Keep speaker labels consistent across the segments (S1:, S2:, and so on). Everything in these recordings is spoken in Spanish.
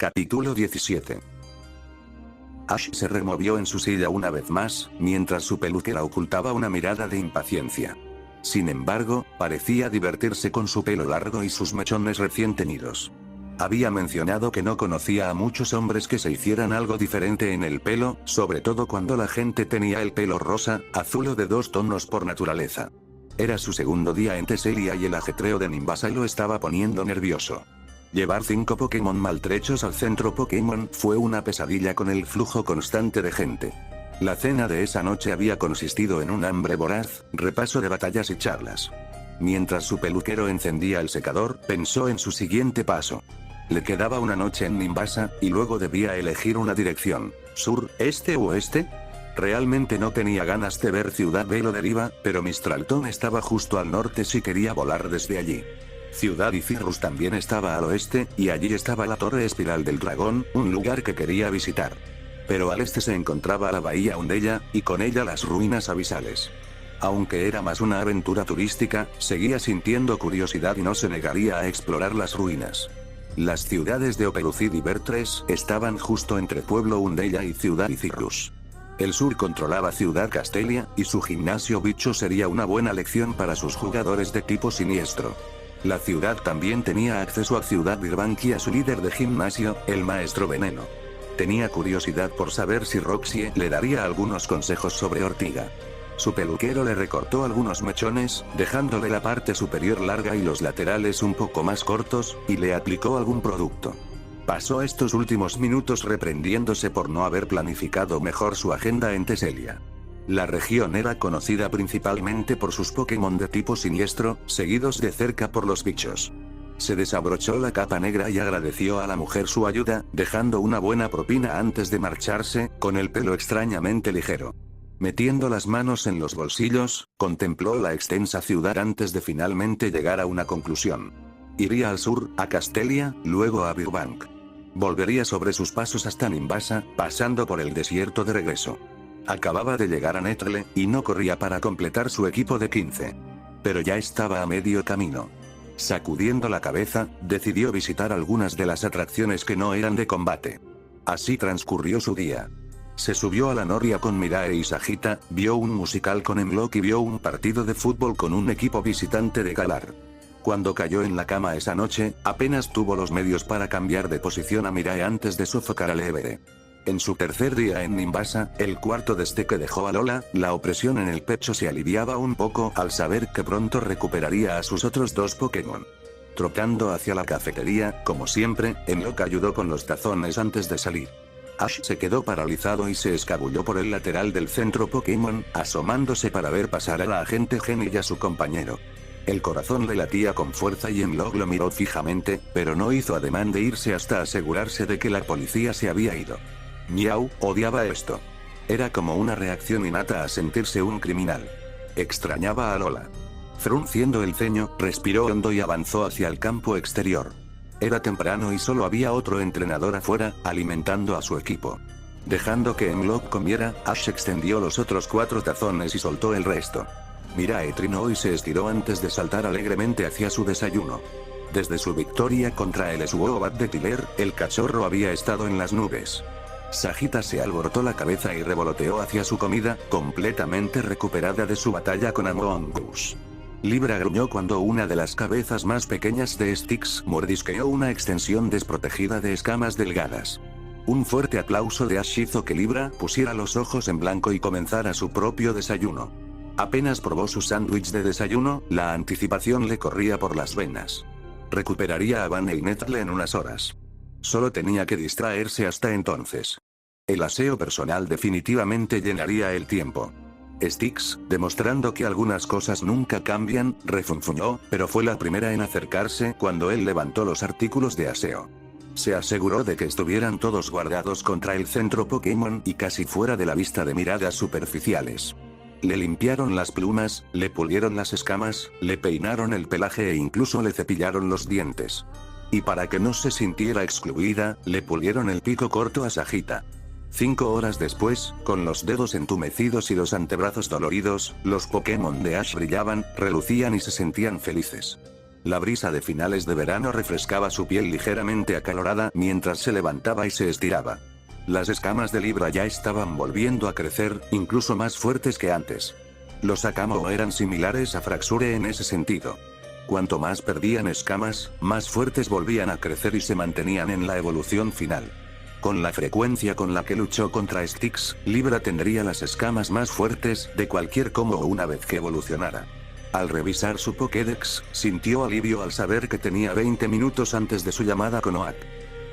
S1: Capítulo 17. Ash se removió en su silla una vez más, mientras su peluquera ocultaba una mirada de impaciencia. Sin embargo, parecía divertirse con su pelo largo y sus mechones recién tenidos. Había mencionado que no conocía a muchos hombres que se hicieran algo diferente en el pelo, sobre todo cuando la gente tenía el pelo rosa, azul o de dos tonos por naturaleza. Era su segundo día en Teselia y el ajetreo de Nimbasa lo estaba poniendo nervioso. Llevar 5 Pokémon maltrechos al centro Pokémon fue una pesadilla con el flujo constante de gente. La cena de esa noche había consistido en un hambre voraz, repaso de batallas y charlas. Mientras su peluquero encendía el secador, pensó en su siguiente paso. Le quedaba una noche en Nimbasa, y luego debía elegir una dirección: sur, este o oeste. Realmente no tenía ganas de ver Ciudad Velo Deriva, pero Mistralton estaba justo al norte si quería volar desde allí. Ciudad Icirrus también estaba al oeste, y allí estaba la Torre Espiral del Dragón, un lugar que quería visitar. Pero al este se encontraba la Bahía Undella, y con ella las ruinas abisales. Aunque era más una aventura turística, seguía sintiendo curiosidad y no se negaría a explorar las ruinas. Las ciudades de Opelucid y Bertres estaban justo entre Pueblo Undella y Ciudad Icirrus. El sur controlaba Ciudad Castelia, y su gimnasio bicho sería una buena lección para sus jugadores de tipo siniestro. La ciudad también tenía acceso a Ciudad Virbank y a su líder de gimnasio, el Maestro Veneno. Tenía curiosidad por saber si Roxie le daría algunos consejos sobre Ortiga. Su peluquero le recortó algunos mechones, dejándole la parte superior larga y los laterales un poco más cortos, y le aplicó algún producto. Pasó estos últimos minutos reprendiéndose por no haber planificado mejor su agenda en Teselia. La región era conocida principalmente por sus Pokémon de tipo siniestro, seguidos de cerca por los bichos. Se desabrochó la capa negra y agradeció a la mujer su ayuda, dejando una buena propina antes de marcharse, con el pelo extrañamente ligero. Metiendo las manos en los bolsillos, contempló la extensa ciudad antes de finalmente llegar a una conclusión. Iría al sur, a Castelia, luego a Virbank. Volvería sobre sus pasos hasta Nimbasa, pasando por el desierto de regreso. Acababa de llegar a Netrele, y no corría para completar su equipo de 15. Pero ya estaba a medio camino. Sacudiendo la cabeza, decidió visitar algunas de las atracciones que no eran de combate. Así transcurrió su día. Se subió a la noria con Mirae y Sagita, vio un musical con Emlock y vio un partido de fútbol con un equipo visitante de Galar. Cuando cayó en la cama esa noche, apenas tuvo los medios para cambiar de posición a Mirae antes de sofocar al Evere. En su tercer día en Nimbasa, el cuarto desde que dejó a Lola, la opresión en el pecho se aliviaba un poco al saber que pronto recuperaría a sus otros 2 Pokémon. Trotando hacia la cafetería, como siempre, Emlock ayudó con los tazones antes de salir. Ash se quedó paralizado y se escabulló por el lateral del centro Pokémon, asomándose para ver pasar a la agente Jenny y a su compañero. El corazón le latía con fuerza y Emlock lo miró fijamente, pero no hizo ademán de irse hasta asegurarse de que la policía se había ido. Miau, odiaba esto. Era como una reacción innata a sentirse un criminal. Extrañaba a Lola. Frunciendo el ceño, respiró hondo y avanzó hacia el campo exterior. Era temprano y solo había otro entrenador afuera, alimentando a su equipo. Dejando que Emlock comiera, Ash extendió los otros 4 tazones y soltó el resto. Mirae trinó y se estiró antes de saltar alegremente hacia su desayuno. Desde su victoria contra el Swoobat de Tiller, el cachorro había estado en las nubes. Sagita se alborotó la cabeza y revoloteó hacia su comida, completamente recuperada de su batalla con Amoonguss. Libra gruñó cuando una de las cabezas más pequeñas de Styx mordisqueó una extensión desprotegida de escamas delgadas. Un fuerte aplauso de Ash hizo que Libra pusiera los ojos en blanco y comenzara su propio desayuno. Apenas probó su sándwich de desayuno, la anticipación le corría por las venas. Recuperaría a Van y Netrele en unas horas. Solo tenía que distraerse hasta entonces. El aseo personal definitivamente llenaría el tiempo. Styx, demostrando que algunas cosas nunca cambian, refunfuñó, pero fue la primera en acercarse cuando él levantó los artículos de aseo. Se aseguró de que estuvieran todos guardados contra el centro Pokémon y casi fuera de la vista de miradas superficiales. Le limpiaron las plumas, le pulieron las escamas, le peinaron el pelaje e incluso le cepillaron los dientes. Y para que no se sintiera excluida, le pulieron el pico corto a Sagita. 5 horas después, con los dedos entumecidos y los antebrazos doloridos, los Pokémon de Ash brillaban, relucían y se sentían felices. La brisa de finales de verano refrescaba su piel ligeramente acalorada mientras se levantaba y se estiraba. Las escamas de Libra ya estaban volviendo a crecer, incluso más fuertes que antes. Los Akamo eran similares a Fraxure en ese sentido. Cuanto más perdían escamas, más fuertes volvían a crecer y se mantenían en la evolución final. Con la frecuencia con la que luchó contra Styx, Libra tendría las escamas más fuertes de cualquier Como una vez que evolucionara. Al revisar su Pokédex, sintió alivio al saber que tenía 20 minutos antes de su llamada con Oak.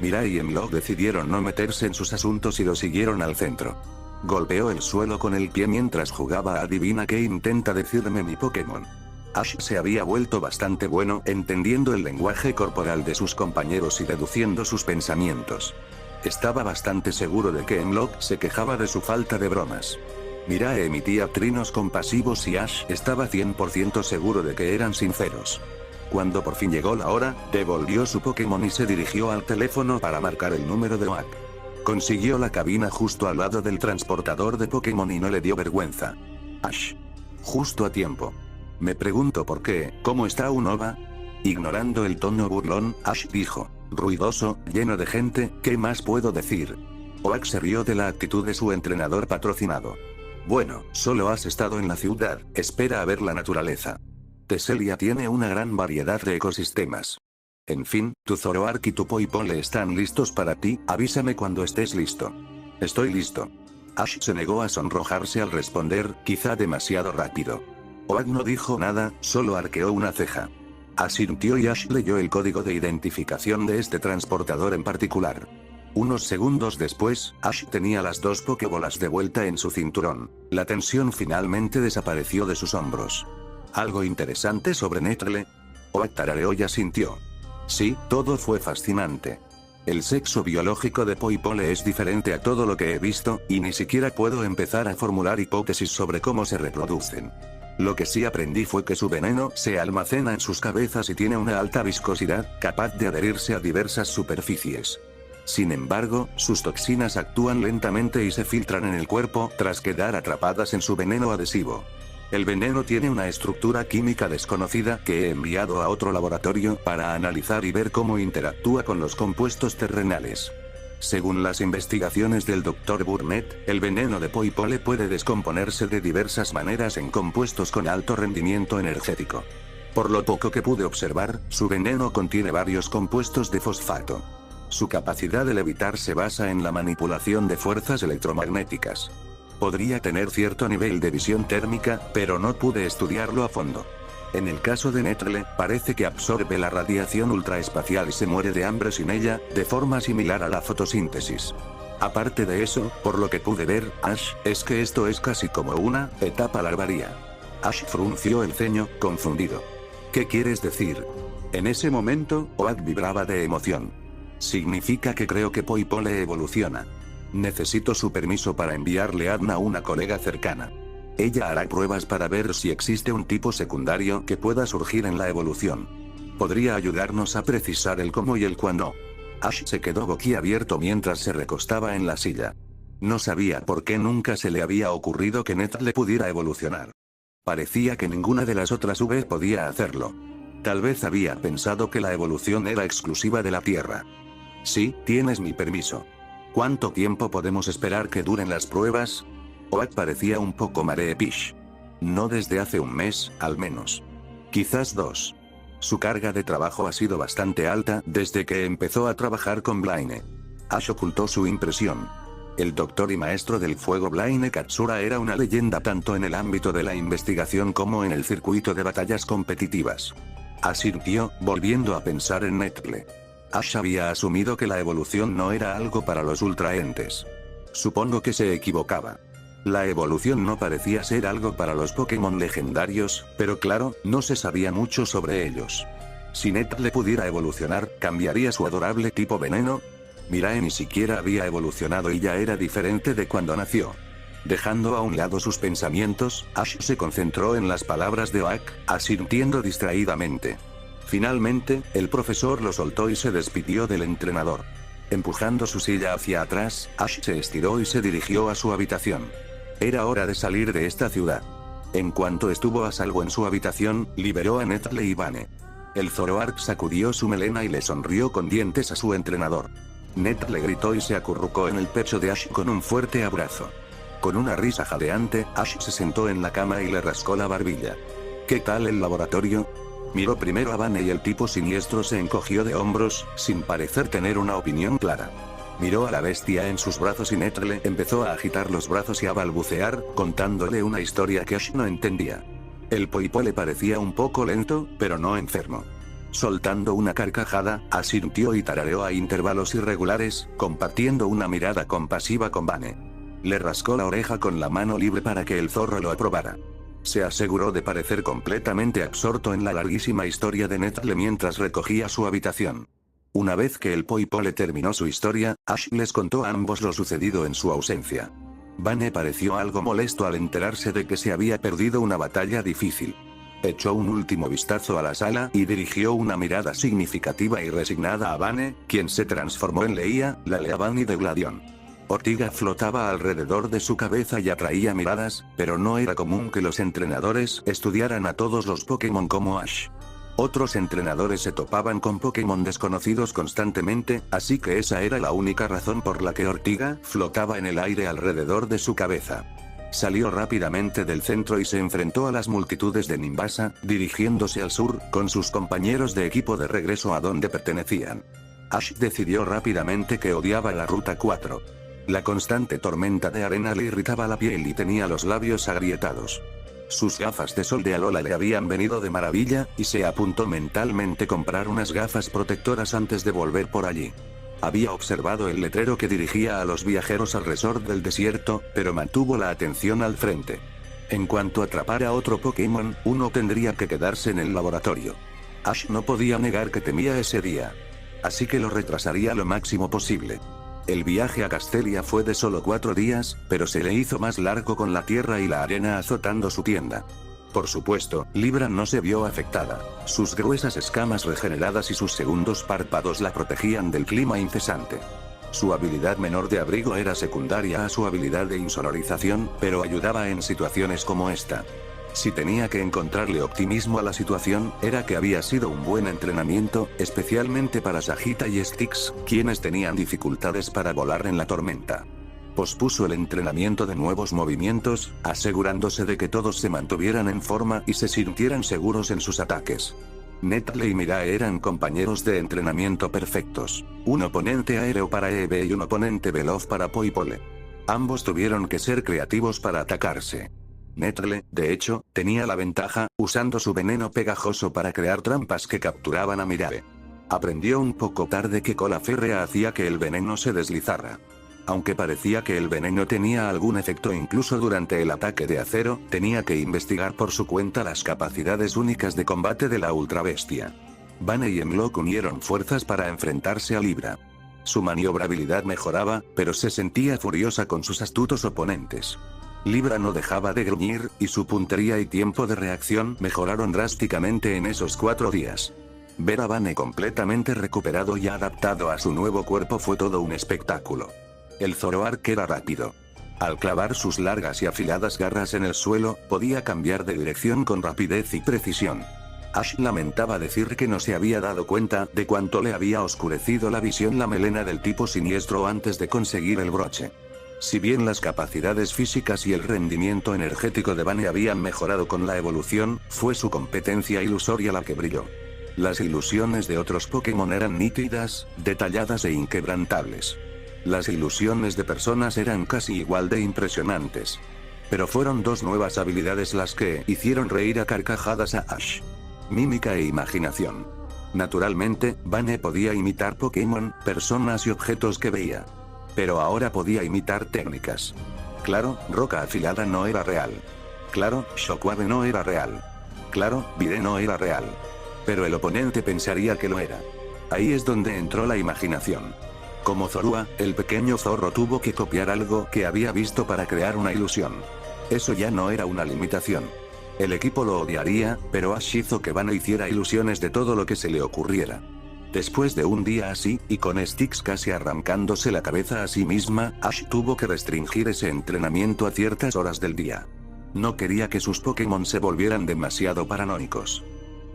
S1: Mirai y Hemlock decidieron no meterse en sus asuntos y lo siguieron al centro. Golpeó el suelo con el pie mientras jugaba a adivina qué intenta decirme mi Pokémon. Ash se había vuelto bastante bueno entendiendo el lenguaje corporal de sus compañeros y deduciendo sus pensamientos. Estaba bastante seguro de que Hemlock se quejaba de su falta de bromas. Mirai emitía trinos compasivos y Ash estaba 100% seguro de que eran sinceros. Cuando por fin llegó la hora, devolvió su Pokémon y se dirigió al teléfono para marcar el número de Oak. Consiguió la cabina justo al lado del transportador de Pokémon y no le dio vergüenza. Ash. Justo a tiempo. Me pregunto por qué, ¿cómo está Unova? Ignorando el tono burlón, Ash dijo, ruidoso, lleno de gente, ¿qué más puedo decir? Oak se rió de la actitud de su entrenador patrocinado. Bueno, solo has estado en la ciudad, espera a ver la naturaleza. Teselia tiene una gran variedad de ecosistemas. En fin, tu Zoroark y tu Poipole están listos para ti, avísame cuando estés listo. Estoy listo. Ash se negó a sonrojarse al responder, quizá demasiado rápido. Oak no dijo nada, solo arqueó una ceja. Asintió y Ash leyó el código de identificación de este transportador en particular. Unos segundos después, Ash tenía las dos Pokébolas de vuelta en su cinturón. La tensión finalmente desapareció de sus hombros. ¿Algo interesante sobre Netrle? Oak tarareó y asintió. Sí, todo fue fascinante. El sexo biológico de Poipole es diferente a todo lo que he visto, y ni siquiera puedo empezar a formular hipótesis sobre cómo se reproducen. Lo que sí aprendí fue que su veneno se almacena en sus cabezas y tiene una alta viscosidad, capaz de adherirse a diversas superficies. Sin embargo, sus toxinas actúan lentamente y se filtran en el cuerpo tras quedar atrapadas en su veneno adhesivo. El veneno tiene una estructura química desconocida que he enviado a otro laboratorio para analizar y ver cómo interactúa con los compuestos terrenales. Según las investigaciones del Dr. Burnett, el veneno de Poipole puede descomponerse de diversas maneras en compuestos con alto rendimiento energético. Por lo poco que pude observar, su veneno contiene varios compuestos de fosfato. Su capacidad de levitar se basa en la manipulación de fuerzas electromagnéticas. Podría tener cierto nivel de visión térmica, pero no pude estudiarlo a fondo. En el caso de Netrle, parece que absorbe la radiación ultraespacial y se muere de hambre sin ella, de forma similar a la fotosíntesis. Aparte de eso, por lo que pude ver, Ash, es que esto es casi como una etapa larvaria. Ash frunció el ceño, confundido. ¿Qué quieres decir? En ese momento, Oak vibraba de emoción. Significa que creo que Poipole evoluciona. Necesito su permiso para enviarle a Adna, una colega cercana. Ella hará pruebas para ver si existe un tipo secundario que pueda surgir en la evolución. Podría ayudarnos a precisar el cómo y el cuándo. Ash se quedó boquiabierto mientras se recostaba en la silla. No sabía por qué nunca se le había ocurrido que Netrle pudiera evolucionar. Parecía que ninguna de las otras V podía hacerlo. Tal vez había pensado que la evolución era exclusiva de la Tierra. Sí, tienes mi permiso. ¿Cuánto tiempo podemos esperar que duren las pruebas? Oak parecía un poco mareepish. No desde hace un mes, al menos. Quizás 2. Su carga de trabajo ha sido bastante alta desde que empezó a trabajar con Blaine. Ash ocultó su impresión. El doctor y maestro del fuego Blaine Katsura era una leyenda tanto en el ámbito de la investigación como en el circuito de batallas competitivas. Asintió, volviendo a pensar en Netrle. Ash había asumido que la evolución no era algo para los ultraentes. Supongo que se equivocaba. La evolución no parecía ser algo para los Pokémon legendarios, pero claro, no se sabía mucho sobre ellos. Si Netrle pudiera evolucionar, ¿cambiaría su adorable tipo veneno? Mirai ni siquiera había evolucionado y ya era diferente de cuando nació. Dejando a un lado sus pensamientos, Ash se concentró en las palabras de Oak, asintiendo distraídamente. Finalmente, el profesor lo soltó y se despidió del entrenador. Empujando su silla hacia atrás, Ash se estiró y se dirigió a su habitación. Era hora de salir de esta ciudad. En cuanto estuvo a salvo en su habitación, liberó a Netrle y Vane. El Zoroark sacudió su melena y le sonrió con dientes a su entrenador. Ned le gritó y se acurrucó en el pecho de Ash con un fuerte abrazo. Con una risa jadeante, Ash se sentó en la cama y le rascó la barbilla. ¿Qué tal el laboratorio? Miró primero a Vane y el tipo siniestro se encogió de hombros, sin parecer tener una opinión clara. Miró a la bestia en sus brazos y Netle empezó a agitar los brazos y a balbucear, contándole una historia que Ash no entendía. El Poipo le parecía un poco lento, pero no enfermo. Soltando una carcajada, asintió y tarareó a intervalos irregulares, compartiendo una mirada compasiva con Vane. Le rascó la oreja con la mano libre para que el zorro lo aprobara. Se aseguró de parecer completamente absorto en la larguísima historia de Netle mientras recogía su habitación. Una vez que el Poipo le terminó su historia, Ash les contó a ambos lo sucedido en su ausencia. Vane pareció algo molesto al enterarse de que se había perdido una batalla difícil. Echó un último vistazo a la sala y dirigió una mirada significativa y resignada a Vane, quien se transformó en Leia, la Leavanny de Gladion. Ortiga flotaba alrededor de su cabeza y atraía miradas, pero no era común que los entrenadores estudiaran a todos los Pokémon como Ash. Otros entrenadores se topaban con Pokémon desconocidos constantemente, así que esa era la única razón por la que Ortiga flotaba en el aire alrededor de su cabeza. Salió rápidamente del centro y se enfrentó a las multitudes de Nimbasa, dirigiéndose al sur, con sus compañeros de equipo de regreso a donde pertenecían. Ash decidió rápidamente que odiaba la Ruta 4. La constante tormenta de arena le irritaba la piel y tenía los labios agrietados. Sus gafas de sol de Alola le habían venido de maravilla, y se apuntó mentalmente comprar unas gafas protectoras antes de volver por allí. Había observado el letrero que dirigía a los viajeros al resort del desierto, pero mantuvo la atención al frente. En cuanto atrapara a otro Pokémon, uno tendría que quedarse en el laboratorio. Ash no podía negar que temía ese día. Así que lo retrasaría lo máximo posible. El viaje a Castelia fue de solo 4 días, pero se le hizo más largo con la tierra y la arena azotando su tienda. Por supuesto, Libra no se vio afectada. Sus gruesas escamas regeneradas y sus segundos párpados la protegían del clima incesante. Su habilidad menor de abrigo era secundaria a su habilidad de insonorización, pero ayudaba en situaciones como esta. Si tenía que encontrarle optimismo a la situación, era que había sido un buen entrenamiento, especialmente para Sagitta y Styx, quienes tenían dificultades para volar en la tormenta. Pospuso el entrenamiento de nuevos movimientos, asegurándose de que todos se mantuvieran en forma y se sintieran seguros en sus ataques. Netle y Mirae eran compañeros de entrenamiento perfectos. Un oponente aéreo para Eevee y un oponente veloz para Poipole. Ambos tuvieron que ser creativos para atacarse. Netle, de hecho, tenía la ventaja, usando su veneno pegajoso para crear trampas que capturaban a Mirae. Aprendió un poco tarde que Cola Férrea hacía que el veneno se deslizara. Aunque parecía que el veneno tenía algún efecto incluso durante el ataque de acero, tenía que investigar por su cuenta las capacidades únicas de combate de la ultrabestia. Vane y Hemlock unieron fuerzas para enfrentarse a Libra. Su maniobrabilidad mejoraba, pero se sentía furiosa con sus astutos oponentes. Libra no dejaba de gruñir, y su puntería y tiempo de reacción mejoraron drásticamente en esos 4 días. Ver a Vane completamente recuperado y adaptado a su nuevo cuerpo fue todo un espectáculo. El Zoroark era rápido. Al clavar sus largas y afiladas garras en el suelo, podía cambiar de dirección con rapidez y precisión. Ash lamentaba decir que no se había dado cuenta de cuánto le había oscurecido la visión la melena del tipo siniestro antes de conseguir el broche. Si bien las capacidades físicas y el rendimiento energético de Vane habían mejorado con la evolución, fue su competencia ilusoria la que brilló. Las ilusiones de otros Pokémon eran nítidas, detalladas e inquebrantables. Las ilusiones de personas eran casi igual de impresionantes. Pero fueron 2 nuevas habilidades las que hicieron reír a carcajadas a Ash. Mímica e imaginación. Naturalmente, Vane podía imitar Pokémon, personas y objetos que veía. Pero ahora podía imitar técnicas. Claro, Roca Afilada no era real. Claro, Shockwave no era real. Claro, Vide no era real. Pero el oponente pensaría que lo era. Ahí es donde entró la imaginación. Como Zorua, el pequeño zorro tuvo que copiar algo que había visto para crear una ilusión. Eso ya no era una limitación. El equipo lo odiaría, pero Ash hizo que Vane hiciera ilusiones de todo lo que se le ocurriera. Después de un día así, y con Styx casi arrancándose la cabeza a sí misma, Ash tuvo que restringir ese entrenamiento a ciertas horas del día. No quería que sus Pokémon se volvieran demasiado paranoicos.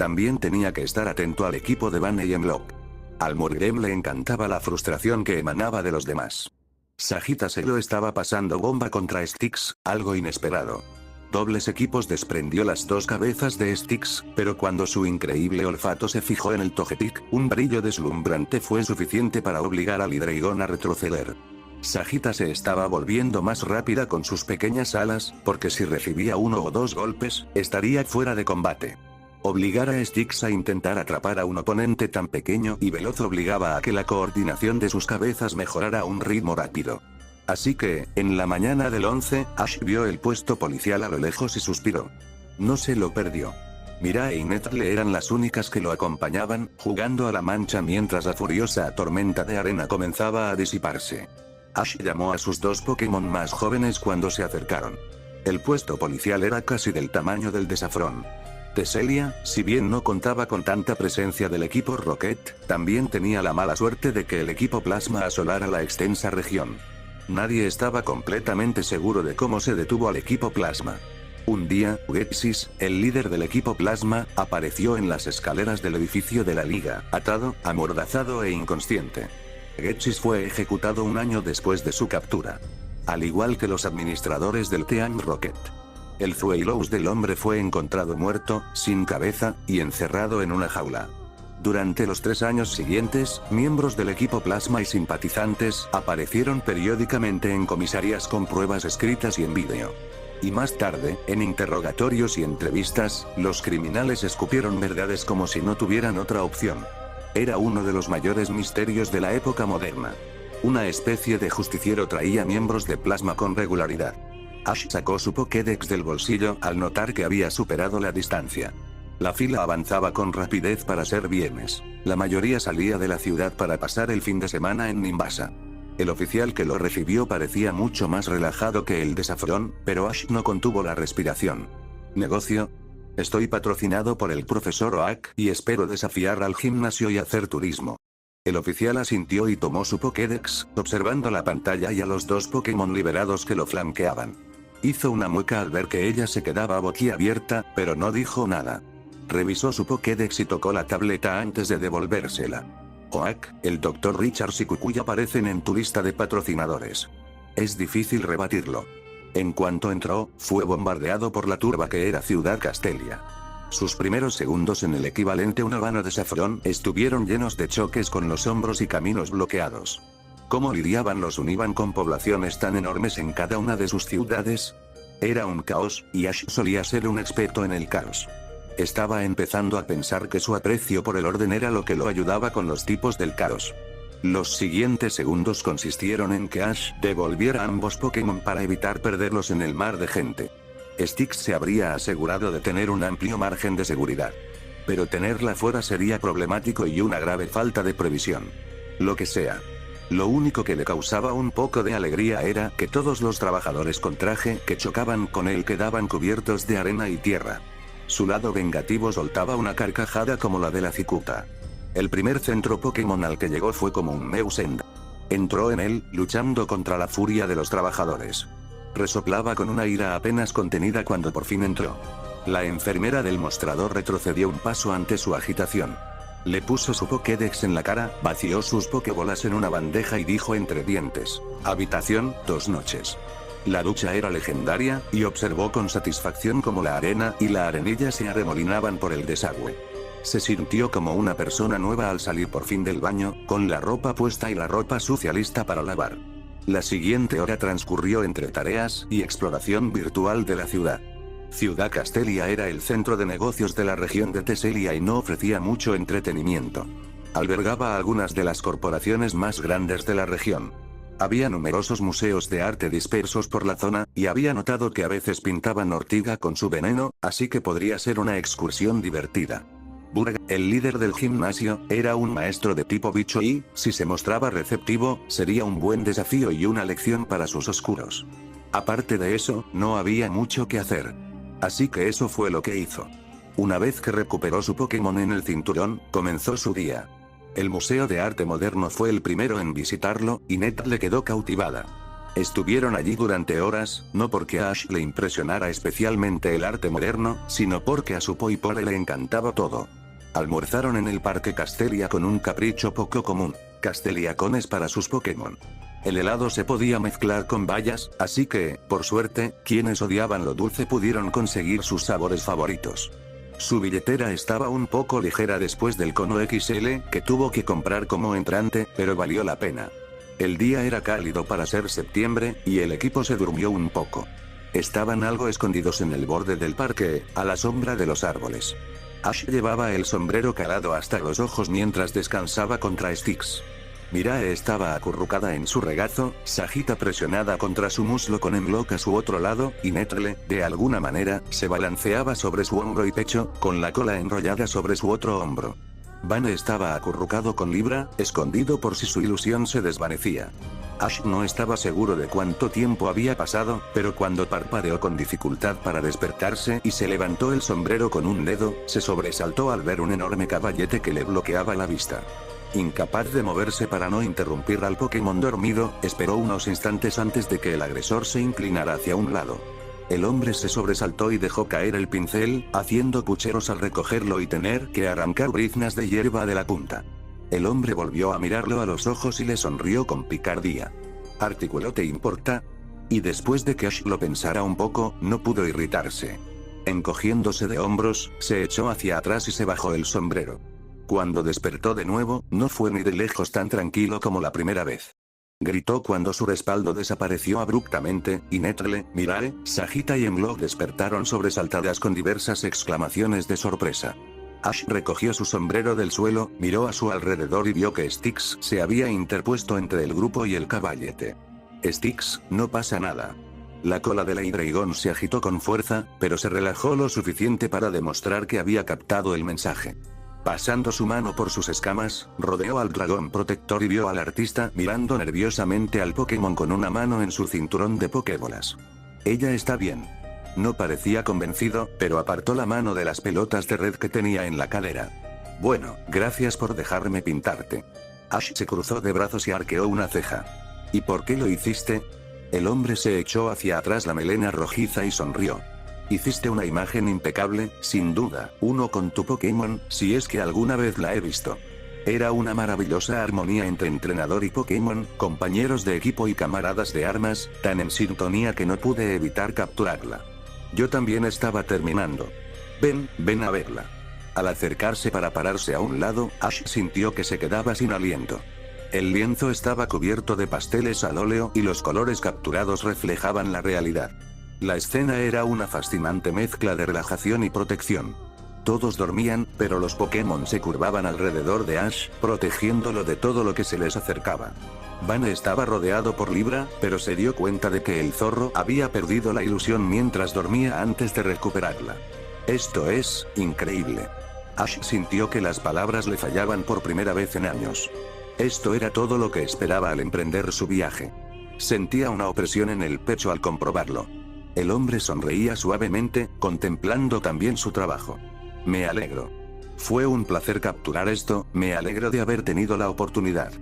S1: También tenía que estar atento al equipo de Bunny y Block. Al Murgrem le encantaba la frustración que emanaba de los demás. Sagitta se lo estaba pasando bomba contra Styx, algo inesperado. Dobles equipos desprendió las dos cabezas de Styx, pero cuando su increíble olfato se fijó en el Togetic, un brillo deslumbrante fue suficiente para obligar al Hydreigon a retroceder. Sagitta se estaba volviendo más rápida con sus pequeñas alas, porque si recibía uno o dos golpes, estaría fuera de combate. Obligar a Styx a intentar atrapar a un oponente tan pequeño y veloz obligaba a que la coordinación de sus cabezas mejorara a un ritmo rápido. Así que, en la mañana del 11, Ash vio el puesto policial a lo lejos y suspiró. No se lo perdió. Mira y Nettle eran las únicas que lo acompañaban, jugando a la mancha mientras la furiosa tormenta de arena comenzaba a disiparse. Ash llamó a sus dos Pokémon más jóvenes cuando se acercaron. El puesto policial era casi del tamaño del Desafrón. Tesselia, si bien no contaba con tanta presencia del equipo Rocket, también tenía la mala suerte de que el equipo Plasma asolara la extensa región. Nadie estaba completamente seguro de cómo se detuvo al equipo Plasma. Un día, Ghetsis, el líder del equipo Plasma, apareció en las escaleras del edificio de la Liga, atado, amordazado e inconsciente. Ghetsis fue ejecutado un año después de su captura. Al igual que los administradores del Team Rocket. El Zueilous del hombre fue encontrado muerto, sin cabeza, y encerrado en una jaula. Durante los 3 años siguientes, miembros del equipo Plasma y simpatizantes aparecieron periódicamente en comisarías con pruebas escritas y en vídeo. Y más tarde, en interrogatorios y entrevistas, los criminales escupieron verdades como si no tuvieran otra opción. Era uno de los mayores misterios de la época moderna. Una especie de justiciero traía miembros de Plasma con regularidad. Ash sacó su Pokédex del bolsillo al notar que había superado la distancia. La fila avanzaba con rapidez para ser viernes. La mayoría salía de la ciudad para pasar el fin de semana en Nimbasa. El oficial que lo recibió parecía mucho más relajado que el Desafrón, pero Ash no contuvo la respiración. ¿Negocio? Estoy patrocinado por el profesor Oak y espero desafiar al gimnasio y hacer turismo. El oficial asintió y tomó su Pokédex, observando la pantalla y a los dos Pokémon liberados que lo flanqueaban. Hizo una mueca al ver que ella se quedaba boquiabierta, pero no dijo nada. Revisó su Pokédex y tocó la tableta antes de devolvérsela. Oak, el Dr. Richards y Kukui aparecen en tu lista de patrocinadores. Es difícil rebatirlo. En cuanto entró, fue bombardeado por la turba que era Ciudad Castelia. Sus primeros segundos en el equivalente urbano de Saffron estuvieron llenos de choques con los hombros y caminos bloqueados. ¿Cómo lidiaban los Univan con poblaciones tan enormes en cada una de sus ciudades? Era un caos, y Ash solía ser un experto en el caos. Estaba empezando a pensar que su aprecio por el orden era lo que lo ayudaba con los tipos del caos. Los siguientes segundos consistieron en que Ash devolviera ambos Pokémon para evitar perderlos en el mar de gente. Styx se habría asegurado de tener un amplio margen de seguridad. Pero tenerla fuera sería problemático y una grave falta de previsión. Lo que sea. Lo único que le causaba un poco de alegría era que todos los trabajadores con traje que chocaban con él quedaban cubiertos de arena y tierra. Su lado vengativo soltaba una carcajada como la de la cicuta. El primer centro Pokémon al que llegó fue como un Meusend. Entró en él, luchando contra la furia de los trabajadores. Resoplaba con una ira apenas contenida cuando por fin entró. La enfermera del mostrador retrocedió un paso ante su agitación. Le puso su Pokédex en la cara, vació sus Pokébolas en una bandeja y dijo entre dientes: habitación, 2 noches. La ducha era legendaria, y observó con satisfacción cómo la arena y la arenilla se arremolinaban por el desagüe. Se sintió como una persona nueva al salir por fin del baño, con la ropa puesta y la ropa sucia lista para lavar. La siguiente hora transcurrió entre tareas y exploración virtual de la ciudad. Ciudad Castelia era el centro de negocios de la región de Tesselia y no ofrecía mucho entretenimiento. Albergaba algunas de las corporaciones más grandes de la región. Había numerosos museos de arte dispersos por la zona, y había notado que a veces pintaban ortiga con su veneno, así que podría ser una excursión divertida. Burg, el líder del gimnasio, era un maestro de tipo bicho y, si se mostraba receptivo, sería un buen desafío y una lección para sus oscuros. Aparte de eso, no había mucho que hacer. Así que eso fue lo que hizo. Una vez que recuperó su Pokémon en el cinturón, comenzó su día. El Museo de Arte Moderno fue el primero en visitarlo, y Ned le quedó cautivada. Estuvieron allí durante horas, no porque a Ash le impresionara especialmente el arte moderno, sino porque a su Poipole le encantaba todo. Almorzaron en el Parque Castelia con un capricho poco común: Casteliacones para sus Pokémon. El helado se podía mezclar con bayas, así que, por suerte, quienes odiaban lo dulce pudieron conseguir sus sabores favoritos. Su billetera estaba un poco ligera después del cono XL que tuvo que comprar como entrante, pero valió la pena. El día era cálido para ser septiembre, y el equipo se durmió un poco. Estaban algo escondidos en el borde del parque, a la sombra de los árboles. Ash llevaba el sombrero calado hasta los ojos mientras descansaba contra Styx. Mirae estaba acurrucada en su regazo, Sagita presionada contra su muslo con Hemlock a su otro lado, y Netrele, de alguna manera, se balanceaba sobre su hombro y pecho, con la cola enrollada sobre su otro hombro. Vane estaba acurrucado con Libra, escondido por si su ilusión se desvanecía. Ash no estaba seguro de cuánto tiempo había pasado, pero cuando parpadeó con dificultad para despertarse y se levantó el sombrero con un dedo, se sobresaltó al ver un enorme caballete que le bloqueaba la vista. Incapaz de moverse para no interrumpir al Pokémon dormido, esperó unos instantes antes de que el agresor se inclinara hacia un lado. El hombre se sobresaltó y dejó caer el pincel, haciendo pucheros al recogerlo y tener que arrancar briznas de hierba de la punta. El hombre volvió a mirarlo a los ojos y le sonrió con picardía. Articuló: ¿te importa? Y después de que Ash lo pensara un poco, no pudo irritarse. Encogiéndose de hombros, se echó hacia atrás y se bajó el sombrero. Cuando despertó de nuevo, no fue ni de lejos tan tranquilo como la primera vez. Gritó cuando su respaldo desapareció abruptamente, y Netrele, Mirae, Sagita y Hemlock despertaron sobresaltadas con diversas exclamaciones de sorpresa. Ash recogió su sombrero del suelo, miró a su alrededor y vio que Styx se había interpuesto entre el grupo y el caballete. Styx, no pasa nada. La cola de la Hydreigon se agitó con fuerza, pero se relajó lo suficiente para demostrar que había captado el mensaje. Pasando su mano por sus escamas, rodeó al dragón protector y vio al artista mirando nerviosamente al Pokémon con una mano en su cinturón de Pokébolas. Ella está bien. No parecía convencido, pero apartó la mano de las pelotas de red que tenía en la cadera. Bueno, gracias por dejarme pintarte. Ash se cruzó de brazos y arqueó una ceja. ¿Y por qué lo hiciste? El hombre se echó hacia atrás la melena rojiza y sonrió. Hiciste una imagen impecable, sin duda, uno con tu Pokémon, si es que alguna vez la he visto. Era una maravillosa armonía entre entrenador y Pokémon, compañeros de equipo y camaradas de armas, tan en sintonía que no pude evitar capturarla. Yo también estaba terminando. Ven a verla. Al acercarse para pararse a un lado, Ash sintió que se quedaba sin aliento. El lienzo estaba cubierto de pasteles al óleo y los colores capturados reflejaban la realidad. La escena era una fascinante mezcla de relajación y protección. Todos dormían, pero los Pokémon se curvaban alrededor de Ash, protegiéndolo de todo lo que se les acercaba. Vane estaba rodeado por Libra, pero se dio cuenta de que el zorro había perdido la ilusión mientras dormía antes de recuperarla. Esto es increíble. Ash sintió que las palabras le fallaban por primera vez en años. Esto era todo lo que esperaba al emprender su viaje. Sentía una opresión en el pecho al comprobarlo. El hombre sonreía suavemente, contemplando también su trabajo. Me alegro. Fue un placer capturar esto, me alegro de haber tenido la oportunidad.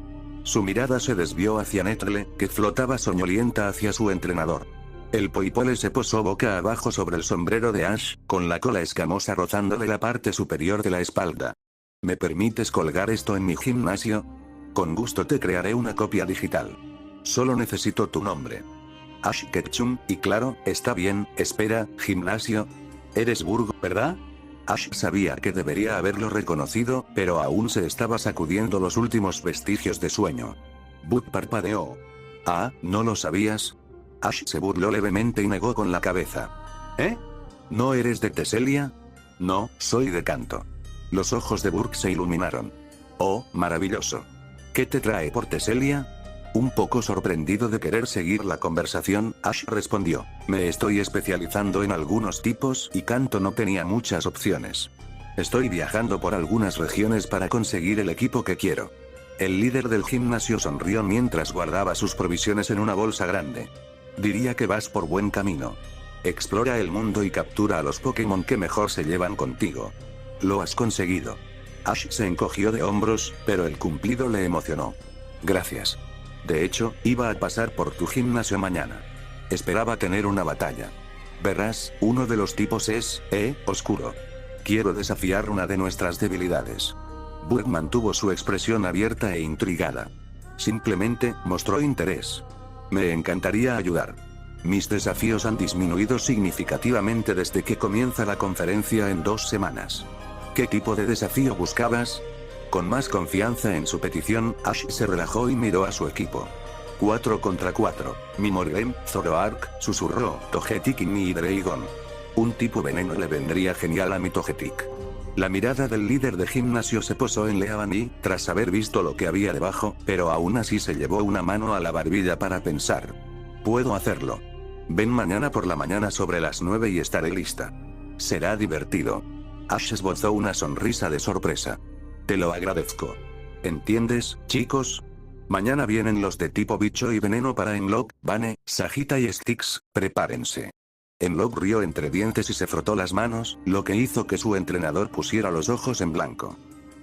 S1: Su mirada se desvió hacia Netrele, que flotaba soñolienta hacia su entrenador. El Poipole se posó boca abajo sobre el sombrero de Ash, con la cola escamosa rozándole la parte superior de la espalda. ¿Me permites colgar esto en mi gimnasio? Con gusto te crearé una copia digital. Solo necesito tu nombre. Ash Ketchum, y claro, está bien, espera, gimnasio. Eres Burgo, ¿verdad? Ash sabía que debería haberlo reconocido, pero aún se estaba sacudiendo los últimos vestigios de sueño. Bud parpadeó. Ah, ¿no lo sabías? Ash se burló levemente y negó con la cabeza. ¿Eh? ¿No eres de Teselia? No, soy de Kanto. Los ojos de Burke se iluminaron. Oh, maravilloso. ¿Qué te trae por Teselia? Un poco sorprendido de querer seguir la conversación, Ash respondió: me estoy especializando en algunos tipos y Kanto no tenía muchas opciones. Estoy viajando por algunas regiones para conseguir el equipo que quiero. El líder del gimnasio sonrió mientras guardaba sus provisiones en una bolsa grande. Diría que vas por buen camino. Explora el mundo y captura a los Pokémon que mejor se llevan contigo. Lo has conseguido. Ash se encogió de hombros, pero el cumplido le emocionó. Gracias. De hecho, iba a pasar por tu gimnasio mañana. Esperaba tener una batalla. Verás, uno de los tipos es, oscuro. Quiero desafiar una de nuestras debilidades. Burke mantuvo su expresión abierta e intrigada. Simplemente, mostró interés. Me encantaría ayudar. Mis desafíos han disminuido significativamente desde que comienza la conferencia en 2 semanas. ¿Qué tipo de desafío buscabas? Con más confianza en su petición, Ash se relajó y miró a su equipo. 4 contra 4. Mimorgem, Zoroark, susurró, Togetic y Hydreigon. Un tipo veneno le vendría genial a mi Togetic. La mirada del líder de gimnasio se posó en Leavanny, tras haber visto lo que había debajo, pero aún así se llevó una mano a la barbilla para pensar. Puedo hacerlo. Ven mañana por la mañana sobre las 9 y estaré lista. Será divertido. Ash esbozó una sonrisa de sorpresa. Te lo agradezco. ¿Entiendes, chicos? Mañana vienen los de tipo bicho y veneno para Enlock, Bane, Sagita y Styx, prepárense. Enlock rió entre dientes y se frotó las manos, lo que hizo que su entrenador pusiera los ojos en blanco.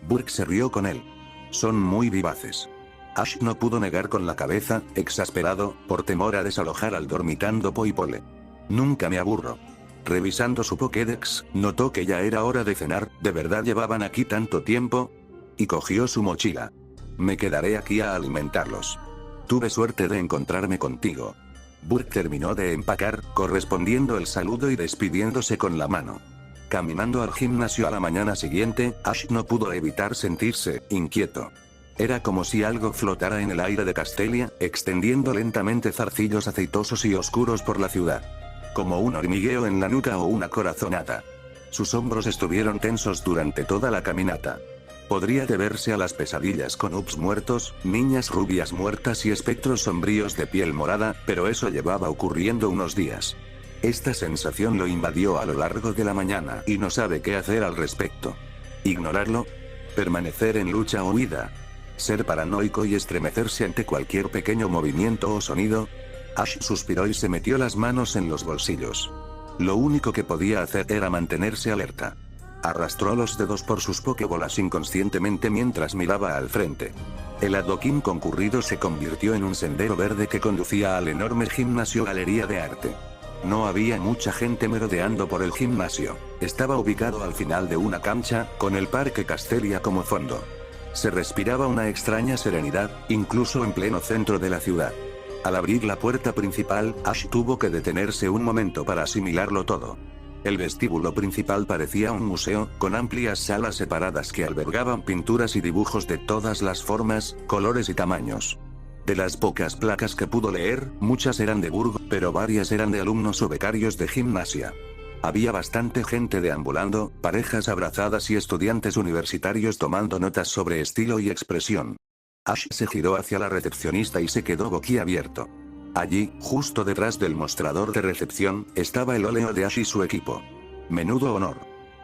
S1: Burke se rió con él. Son muy vivaces. Ash no pudo negar con la cabeza, exasperado, por temor a desalojar al dormitando Poipole. Nunca me aburro. Revisando su Pokédex, notó que ya era hora de cenar. ¿De verdad llevaban aquí tanto tiempo? Y cogió su mochila. Me quedaré aquí a alimentarlos. Tuve suerte de encontrarme contigo. Burke terminó de empacar, correspondiendo el saludo y despidiéndose con la mano. Caminando al gimnasio a la mañana siguiente, Ash no pudo evitar sentirse inquieto. Era como si algo flotara en el aire de Castelia, extendiendo lentamente zarcillos aceitosos y oscuros por la ciudad. Como un hormigueo en la nuca o una corazonada. Sus hombros estuvieron tensos durante toda la caminata. Podría deberse a las pesadillas con Ups muertos, niñas rubias muertas y espectros sombríos de piel morada, pero eso llevaba ocurriendo unos días. Esta sensación lo invadió a lo largo de la mañana y no sabe qué hacer al respecto. ¿Ignorarlo? ¿Permanecer en lucha o huida? ¿Ser paranoico y estremecerse ante cualquier pequeño movimiento o sonido? Ash suspiró y se metió las manos en los bolsillos. Lo único que podía hacer era mantenerse alerta. Arrastró los dedos por sus pokebolas inconscientemente mientras miraba al frente. El adoquín concurrido se convirtió en un sendero verde que conducía al enorme gimnasio Galería de Arte. No había mucha gente merodeando por el gimnasio. Estaba ubicado al final de una cancha, con el Parque Castelia como fondo. Se respiraba una extraña serenidad, incluso en pleno centro de la ciudad. Al abrir la puerta principal, Ash tuvo que detenerse un momento para asimilarlo todo. El vestíbulo principal parecía un museo, con amplias salas separadas que albergaban pinturas y dibujos de todas las formas, colores y tamaños. De las pocas placas que pudo leer, muchas eran de Burgo, pero varias eran de alumnos o becarios de gimnasia. Había bastante gente deambulando, parejas abrazadas y estudiantes universitarios tomando notas sobre estilo y expresión. Ash se giró hacia la recepcionista y se quedó boquiabierto. Allí, justo detrás del mostrador de recepción, estaba el óleo de Ash y su equipo. Menudo honor.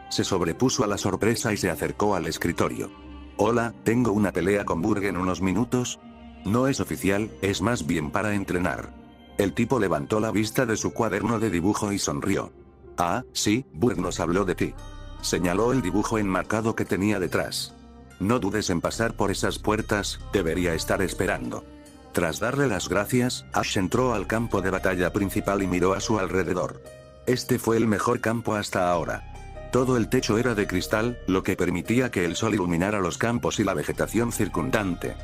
S1: Se sobrepuso a la sorpresa y se acercó al escritorio. Hola, tengo una pelea con Burke en unos minutos. No es oficial, es más bien para entrenar. El tipo levantó la vista de su cuaderno de dibujo y sonrió. Ah, sí, Burke nos habló de ti. Señaló el dibujo enmarcado que tenía detrás. No dudes en pasar por esas puertas, debería estar esperando. Tras darle las gracias, Ash entró al campo de batalla principal y miró a su alrededor. Este fue el mejor campo hasta ahora. Todo el techo era de cristal, lo que permitía que el sol iluminara los campos y la vegetación circundante.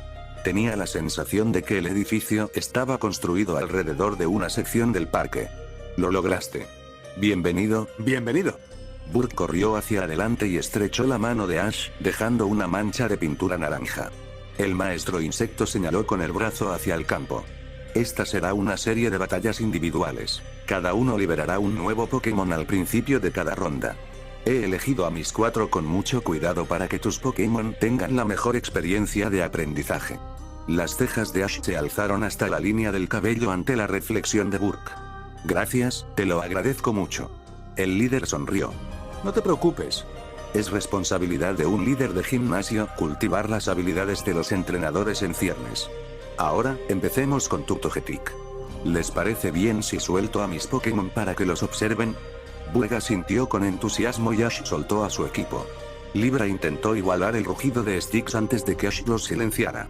S1: Tenía la sensación de que el edificio estaba construido alrededor de una sección del parque. Lo lograste. Bienvenido, bienvenido. Burke corrió hacia adelante y estrechó la mano de Ash, dejando una mancha de pintura naranja. El maestro insecto señaló con el brazo hacia el campo. Esta será una serie de batallas individuales. Cada uno liberará un nuevo Pokémon al principio de cada ronda. He elegido a mis 4 con mucho cuidado para que tus Pokémon tengan la mejor experiencia de aprendizaje. Las cejas de Ash se alzaron hasta la línea del cabello ante la reflexión de Burke. Gracias, te lo agradezco mucho. El líder sonrió. No te preocupes. Es responsabilidad de un líder de gimnasio cultivar las habilidades de los entrenadores en ciernes. Ahora, empecemos con tu Togetic. ¿Les parece bien si suelto a mis Pokémon para que los observen? Burke sintió con entusiasmo y Ash soltó a su equipo. Libra intentó igualar el rugido de Styx antes de que Ash los silenciara.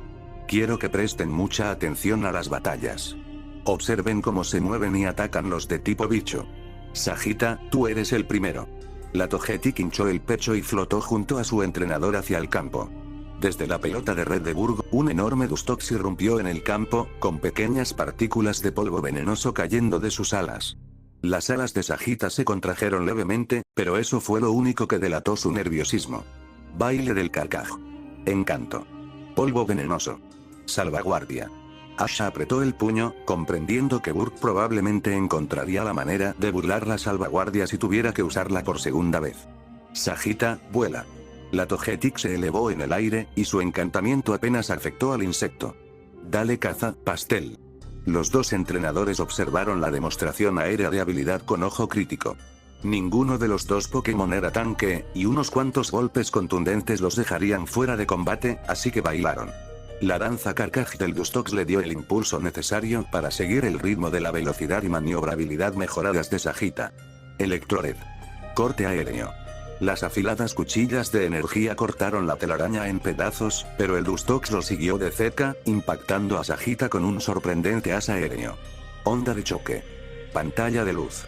S1: Quiero que presten mucha atención a las batallas. Observen cómo se mueven y atacan los de tipo bicho. Sagitta, tú eres el primero. La Togetic hinchó el pecho y flotó junto a su entrenador hacia el campo. Desde la pelota de Red de Burg, un enorme Dustox irrumpió en el campo, con pequeñas partículas de polvo venenoso cayendo de sus alas. Las alas de Sagitta se contrajeron levemente, pero eso fue lo único que delató su nerviosismo. Baile del Carcaj. Encanto. Polvo venenoso. Salvaguardia. Ash apretó el puño, comprendiendo que Burg probablemente encontraría la manera de burlar la salvaguardia si tuviera que usarla por segunda vez. Sagitta, vuela. La Togetic se elevó en el aire, y su encantamiento apenas afectó al insecto. Dale caza, pastel. Los dos entrenadores observaron la demostración aérea de habilidad con ojo crítico. Ninguno de los dos Pokémon era tanque, y unos cuantos golpes contundentes los dejarían fuera de combate, así que bailaron. La danza Carcaj del Dustox le dio el impulso necesario para seguir el ritmo de la velocidad y maniobrabilidad mejoradas de Sagitta. Electrored. Corte aéreo. Las afiladas cuchillas de energía cortaron la telaraña en pedazos, pero el Dustox lo siguió de cerca, impactando a Sagitta con un sorprendente as aéreo. Onda de choque. Pantalla de luz.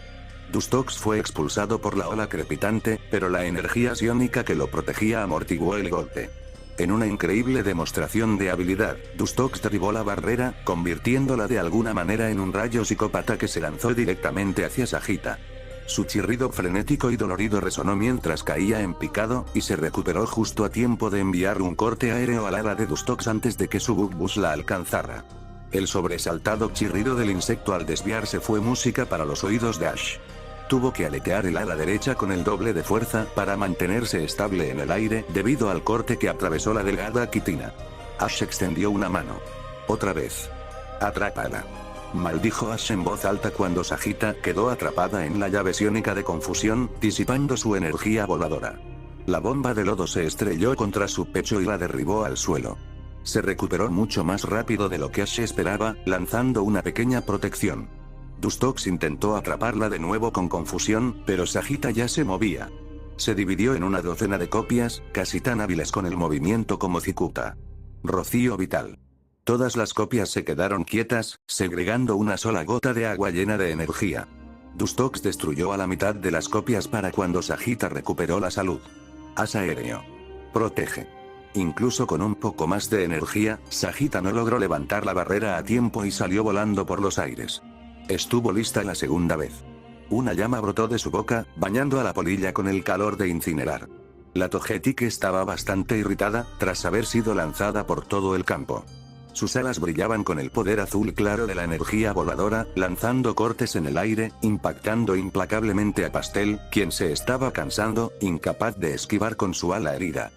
S1: Dustox fue expulsado por la ola crepitante, pero la energía psiónica que lo protegía amortiguó el golpe. En una increíble demostración de habilidad, Dustox derribó la barrera, convirtiéndola de alguna manera en un rayo psicópata que se lanzó directamente hacia Sagitta. Su chirrido frenético y dolorido resonó mientras caía en picado, y se recuperó justo a tiempo de enviar un corte aéreo al ala de Dustox antes de que su Bug-Buzz la alcanzara. El sobresaltado chirrido del insecto al desviarse fue música para los oídos de Ash. Tuvo que aletear el ala derecha con el doble de fuerza para mantenerse estable en el aire debido al corte que atravesó la delgada quitina. Ash extendió una mano. Otra vez. Atrápala. Maldijo Ash en voz alta cuando Sagitta quedó atrapada en la llave psiónica de confusión, disipando su energía voladora. La bomba de lodo se estrelló contra su pecho y la derribó al suelo. Se recuperó mucho más rápido de lo que Ash esperaba, lanzando una pequeña protección. Dustox intentó atraparla de nuevo con confusión, pero Sagitta ya se movía. Se dividió en una docena de copias, casi tan hábiles con el movimiento como Cicuta. Rocío vital. Todas las copias se quedaron quietas, segregando una sola gota de agua llena de energía. Dustox destruyó a la mitad de las copias para cuando Sagitta recuperó la salud. As aéreo. Protege. Incluso con un poco más de energía, Sagitta no logró levantar la barrera a tiempo y salió volando por los aires. Estuvo lista la segunda vez. Una llama brotó de su boca, bañando a la polilla con el calor de incinerar. La Togetic estaba bastante irritada, tras haber sido lanzada por todo el campo. Sus alas brillaban con el poder azul claro de la energía voladora, lanzando cortes en el aire, impactando implacablemente a Pastel, quien se estaba cansando, incapaz de esquivar con su ala herida.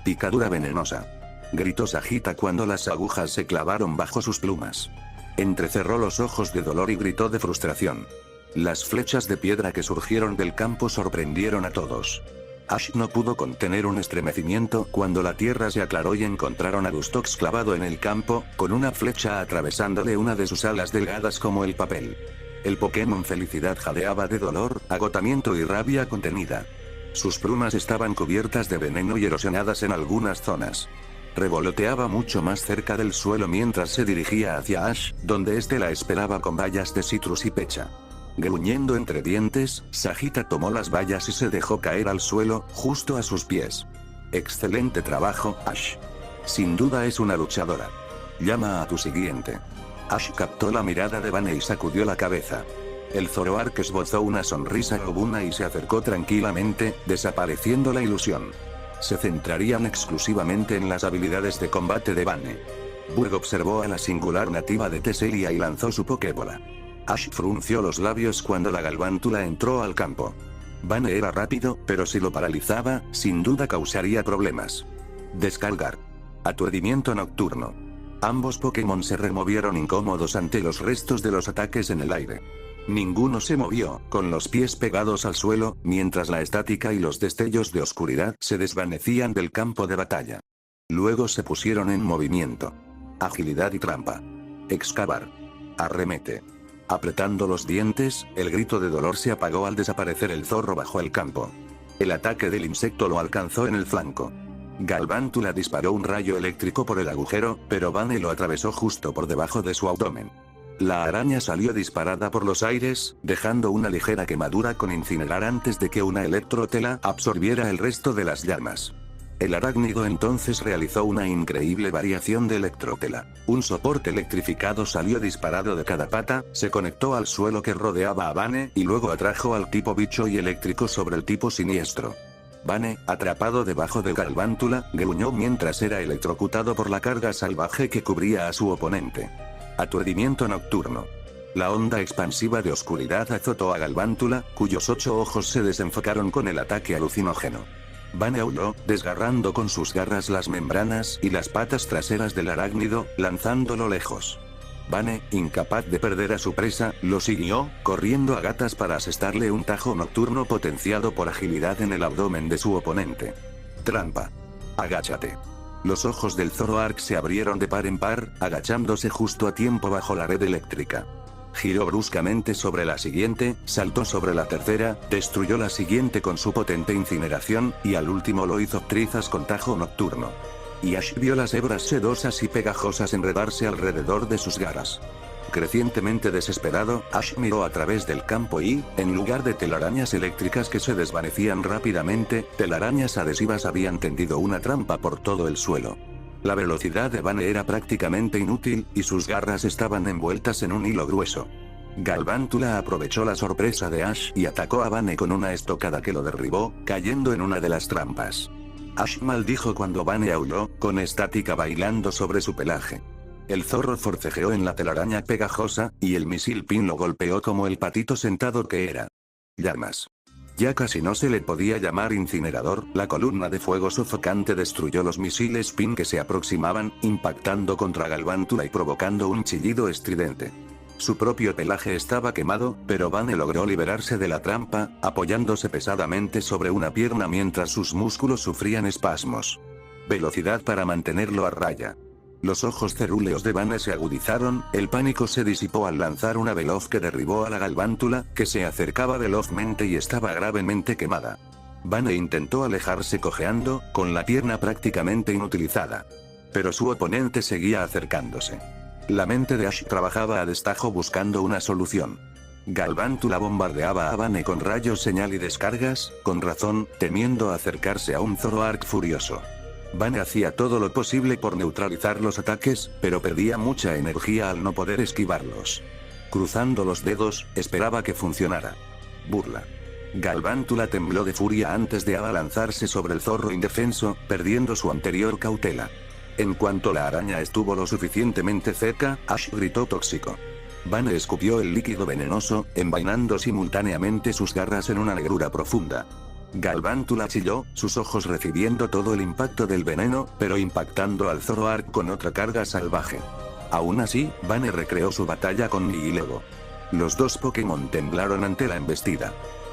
S1: Picadura venenosa. Gritó Sagitta cuando las agujas se clavaron bajo sus plumas. Entrecerró los ojos de dolor y gritó de frustración. Las flechas de piedra que surgieron del campo sorprendieron a todos. Ash no pudo contener un estremecimiento cuando la tierra se aclaró y encontraron a Dustox clavado en el campo, con una flecha atravesándole una de sus alas delgadas como el papel. El Pokémon Felicidad jadeaba de dolor, agotamiento y rabia contenida. Sus plumas estaban cubiertas de veneno y erosionadas en algunas zonas. Revoloteaba mucho más cerca del suelo mientras se dirigía hacia Ash, donde este la esperaba con bayas de citrus y pecha. Gruñendo entre dientes, Sagitta tomó las bayas y se dejó caer al suelo, justo a sus pies. Excelente trabajo, Ash. Sin duda es una luchadora. Llama a tu siguiente. Ash captó la mirada de Vane y sacudió la cabeza. El Zoroark esbozó una sonrisa lobuna y se acercó tranquilamente, desapareciendo la ilusión. Se centrarían exclusivamente en las habilidades de combate de Vane. Burg observó a la singular nativa de Teselia y lanzó su Pokébola. Ash frunció los labios cuando la galvántula entró al campo. Vane era rápido, pero si lo paralizaba, sin duda causaría problemas. Descargar. Aturdimiento nocturno. Ambos Pokémon se removieron incómodos ante los restos de los ataques en el aire. Ninguno se movió, con los pies pegados al suelo, mientras la estática y los destellos de oscuridad se desvanecían del campo de batalla. Luego se pusieron en movimiento. Agilidad y trampa. Excavar. Arremete. Apretando los dientes, el grito de dolor se apagó al desaparecer el zorro bajo el campo. El ataque del insecto lo alcanzó en el flanco. Galvántula disparó un rayo eléctrico por el agujero, pero Vane lo atravesó justo por debajo de su abdomen. La araña salió disparada por los aires, dejando una ligera quemadura con incinerar antes de que una electrotela absorbiera el resto de las llamas. El arácnido entonces realizó una increíble variación de electrotela. Un soporte electrificado salió disparado de cada pata, se conectó al suelo que rodeaba a Vane y luego atrajo al tipo bicho y eléctrico sobre el tipo siniestro. Vane, atrapado debajo de Galvántula, gruñó mientras era electrocutado por la carga salvaje que cubría a su oponente. Aturdimiento nocturno. La onda expansiva de oscuridad azotó a Galvántula, cuyos 8 ojos se desenfocaron con el ataque alucinógeno. Vane aulló, desgarrando con sus garras las membranas y las patas traseras del arácnido, lanzándolo lejos. Vane, incapaz de perder a su presa, lo siguió, corriendo a gatas para asestarle un tajo nocturno potenciado por agilidad en el abdomen de su oponente. Trampa. Agáchate. Los ojos del Zoroark se abrieron de par en par, agachándose justo a tiempo bajo la red eléctrica. Giró bruscamente sobre la siguiente, saltó sobre la tercera, destruyó la siguiente con su potente incineración, y al último lo hizo trizas con tajo nocturno. Y Ash vio las hebras sedosas y pegajosas enredarse alrededor de sus garras. Crecientemente desesperado, Ash miró a través del campo y, en lugar de telarañas eléctricas que se desvanecían rápidamente, telarañas adhesivas habían tendido una trampa por todo el suelo. La velocidad de Vane era prácticamente inútil, y sus garras estaban envueltas en un hilo grueso. Galvántula aprovechó la sorpresa de Ash y atacó a Vane con una estocada que lo derribó, cayendo en una de las trampas. Ash maldijo cuando Vane aulló, con estática bailando sobre su pelaje. El zorro forcejeó en la telaraña pegajosa, y el misil pin lo golpeó como el patito sentado que era. Llamas. Ya casi no se le podía llamar incinerador, la columna de fuego sofocante destruyó los misiles pin que se aproximaban, impactando contra Galvántula y provocando un chillido estridente. Su propio pelaje estaba quemado, pero Vane logró liberarse de la trampa, apoyándose pesadamente sobre una pierna mientras sus músculos sufrían espasmos. Velocidad para mantenerlo a raya. Los ojos cerúleos de Vane se agudizaron, el pánico se disipó al lanzar una veloz que derribó a la Galvántula, que se acercaba velozmente y estaba gravemente quemada. Vane intentó alejarse cojeando, con la pierna prácticamente inutilizada. Pero su oponente seguía acercándose. La mente de Ash trabajaba a destajo buscando una solución. Galvántula bombardeaba a Vane con rayos señal y descargas, con razón, temiendo acercarse a un Zoroark furioso. Vane hacía todo lo posible por neutralizar los ataques, pero perdía mucha energía al no poder esquivarlos. Cruzando los dedos, esperaba que funcionara. Burla. Galvántula tembló de furia antes de abalanzarse sobre el zorro indefenso, perdiendo su anterior cautela. En cuanto la araña estuvo lo suficientemente cerca, Ash gritó tóxico. Vane escupió el líquido venenoso, envainando simultáneamente sus garras en una negrura profunda. Galvántula chilló, sus ojos recibiendo todo el impacto del veneno, pero impactando al Zoroark con otra carga salvaje. Aún así, Vane recreó su batalla con Nihilego. Los dos Pokémon temblaron ante la embestida.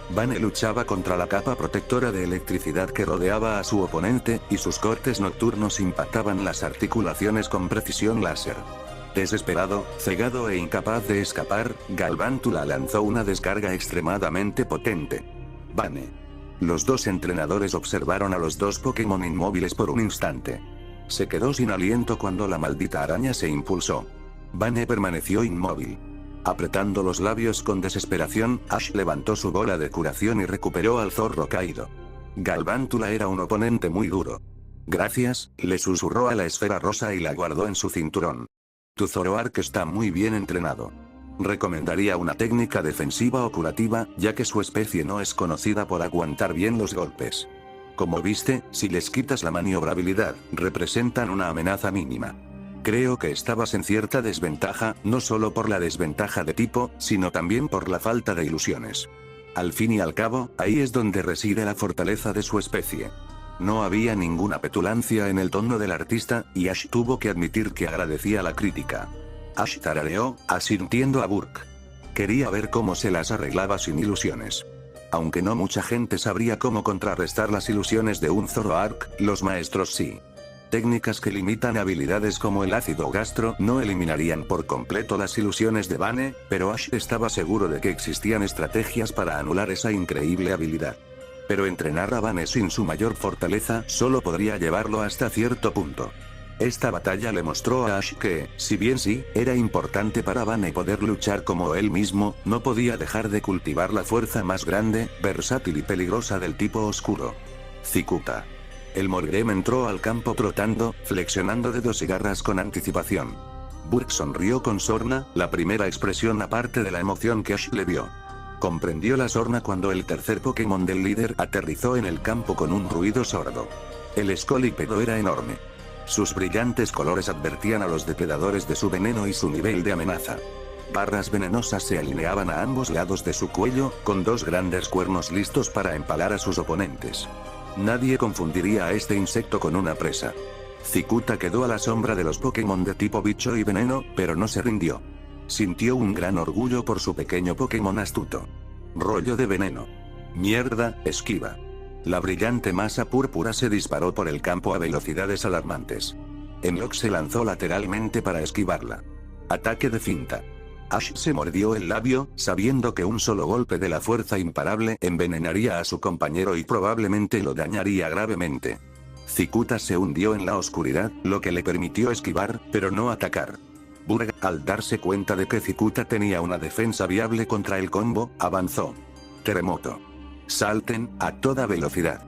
S1: Vane luchaba contra la capa protectora de electricidad que rodeaba a su oponente, y sus cortes nocturnos impactaban las articulaciones con precisión láser. Desesperado, cegado e incapaz de escapar, Galvántula lanzó una descarga extremadamente potente. Vane. Los dos entrenadores observaron a los dos Pokémon inmóviles por un instante. Se quedó sin aliento cuando la maldita araña se impulsó. Vane permaneció inmóvil. Apretando los labios con desesperación, Ash levantó su bola de curación y recuperó al zorro caído. Galvántula era un oponente muy duro. Gracias, le susurró a la esfera rosa y la guardó en su cinturón. Tu Zoroark está muy bien entrenado. Recomendaría una técnica defensiva o curativa, ya que su especie no es conocida por aguantar bien los golpes. Como viste, si les quitas la maniobrabilidad, representan una amenaza mínima. Creo que estabas en cierta desventaja, no solo por la desventaja de tipo, sino también por la falta de ilusiones. Al fin y al cabo, ahí es donde reside la fortaleza de su especie. No había ninguna petulancia en el tono del artista, y Ash tuvo que admitir que agradecía la crítica. Ash tarareó, asintiendo a Burke. Quería ver cómo se las arreglaba sin ilusiones. Aunque no mucha gente sabría cómo contrarrestar las ilusiones de un Zoroark, los maestros sí. Técnicas que limitan habilidades como el ácido gastro no eliminarían por completo las ilusiones de Vane, pero Ash estaba seguro de que existían estrategias para anular esa increíble habilidad. Pero entrenar a Vane sin su mayor fortaleza solo podría llevarlo hasta cierto punto. Esta batalla le mostró a Ash que, si bien sí, era importante para Vane poder luchar como él mismo, no podía dejar de cultivar la fuerza más grande, versátil y peligrosa del tipo oscuro. Cicuta. El Morgrem entró al campo trotando, flexionando dedos y garras con anticipación. Burk sonrió con sorna, la primera expresión aparte de la emoción que Ash le vio. Comprendió la sorna cuando el tercer Pokémon del líder aterrizó en el campo con un ruido sordo. El Scolipede era enorme. Sus brillantes colores advertían a los depredadores de su veneno y su nivel de amenaza. Barras venenosas se alineaban a ambos lados de su cuello, con dos grandes cuernos listos para empalar a sus oponentes. Nadie confundiría a este insecto con una presa. Cicuta quedó a la sombra de los Pokémon de tipo bicho y veneno, pero no se rindió. Sintió un gran orgullo por su pequeño Pokémon astuto. Rollo de veneno. Mierda, esquiva. La brillante masa púrpura se disparó por el campo a velocidades alarmantes. Enlock se lanzó lateralmente para esquivarla. Ataque de finta. Ash se mordió el labio, sabiendo que un solo golpe de la fuerza imparable envenenaría a su compañero y probablemente lo dañaría gravemente. Cicuta se hundió en la oscuridad, lo que le permitió esquivar, pero no atacar. Burg, al darse cuenta de que Cicuta tenía una defensa viable contra el combo, avanzó. Terremoto. Salten, a toda velocidad.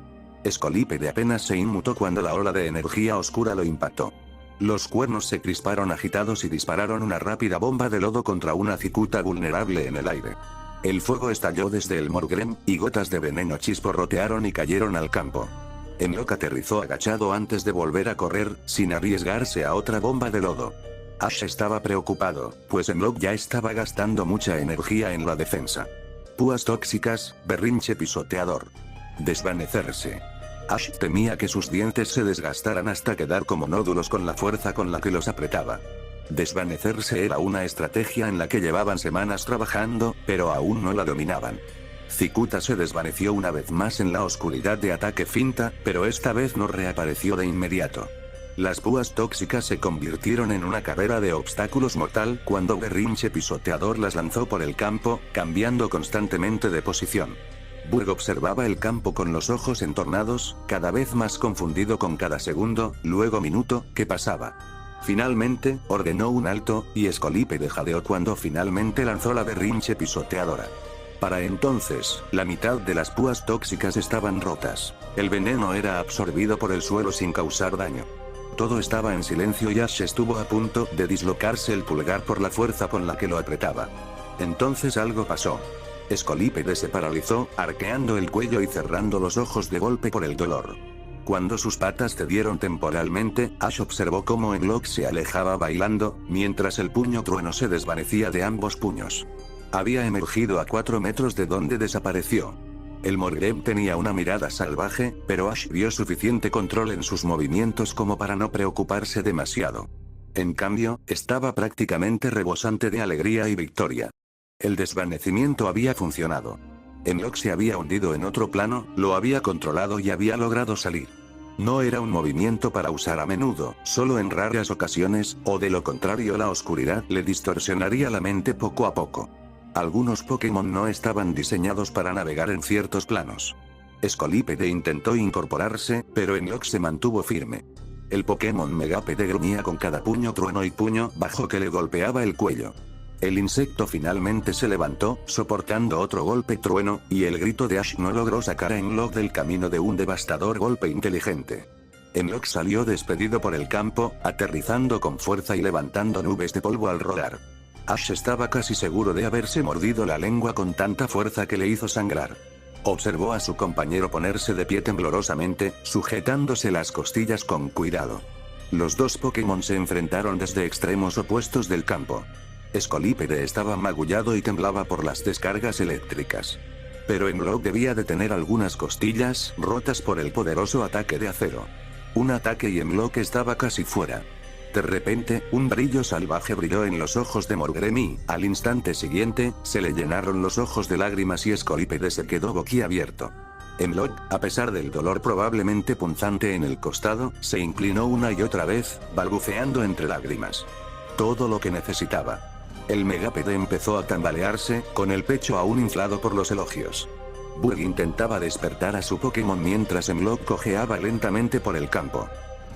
S1: Scolipede apenas se inmutó cuando la ola de energía oscura lo impactó. Los cuernos se crisparon agitados y dispararon una rápida bomba de lodo contra una Cicuta vulnerable en el aire. El fuego estalló desde el Morgrem, y gotas de veneno chisporrotearon y cayeron al campo. Enlock aterrizó agachado antes de volver a correr, sin arriesgarse a otra bomba de lodo. Ash estaba preocupado, pues Enlock ya estaba gastando mucha energía en la defensa. Púas tóxicas, berrinche pisoteador. Desvanecerse. Ash temía que sus dientes se desgastaran hasta quedar como nódulos con la fuerza con la que los apretaba. Desvanecerse era una estrategia en la que llevaban semanas trabajando, pero aún no la dominaban. Cicuta se desvaneció una vez más en la oscuridad de ataque finta, pero esta vez no reapareció de inmediato. Las púas tóxicas se convirtieron en una carrera de obstáculos mortal cuando berrinche pisoteador las lanzó por el campo, cambiando constantemente de posición. Burg observaba el campo con los ojos entornados, cada vez más confundido con cada segundo, luego minuto, que pasaba. Finalmente, ordenó un alto, y Scolipede jadeó cuando finalmente lanzó la berrinche pisoteadora. Para entonces, la mitad de las púas tóxicas estaban rotas. El veneno era absorbido por el suelo sin causar daño. Todo estaba en silencio y Ash estuvo a punto de dislocarse el pulgar por la fuerza con la que lo apretaba. Entonces algo pasó. Scolipede se paralizó, arqueando el cuello y cerrando los ojos de golpe por el dolor. Cuando sus patas cedieron temporalmente, Ash observó cómo Enlock se alejaba bailando, mientras el puño trueno se desvanecía de ambos puños. Había emergido a 4 metros de donde desapareció. El Morgrem tenía una mirada salvaje, pero Ash vio suficiente control en sus movimientos como para no preocuparse demasiado. En cambio, estaba prácticamente rebosante de alegría y victoria. El desvanecimiento había funcionado. Enlock se había hundido en otro plano, lo había controlado y había logrado salir. No era un movimiento para usar a menudo, solo en raras ocasiones, o de lo contrario la oscuridad le distorsionaría la mente poco a poco. Algunos Pokémon no estaban diseñados para navegar en ciertos planos. Scolipede intentó incorporarse, pero Enlock se mantuvo firme. El Pokémon Megapede gruñía con cada puño trueno y puño bajo que le golpeaba el cuello. El insecto finalmente se levantó, soportando otro golpe trueno, y el grito de Ash no logró sacar a Enlock del camino de un devastador golpe inteligente. Enlock salió despedido por el campo, aterrizando con fuerza y levantando nubes de polvo al rodar. Ash estaba casi seguro de haberse mordido la lengua con tanta fuerza que le hizo sangrar. Observó a su compañero ponerse de pie temblorosamente, sujetándose las costillas con cuidado. Los dos Pokémon se enfrentaron desde extremos opuestos del campo. Scolipede estaba magullado y temblaba por las descargas eléctricas. Pero Enlock debía de tener algunas costillas rotas por el poderoso ataque de acero. Un ataque y Enlock estaba casi fuera. De repente, un brillo salvaje brilló en los ojos de Morgrem y, al instante siguiente, se le llenaron los ojos de lágrimas y Scolipede se quedó boquiabierto. Enlock, a pesar del dolor probablemente punzante en el costado, se inclinó una y otra vez, balbuceando entre lágrimas. Todo lo que necesitaba. El Megapede empezó a tambalearse, con el pecho aún inflado por los elogios. Bug intentaba despertar a su Pokémon mientras Mlock cojeaba lentamente por el campo.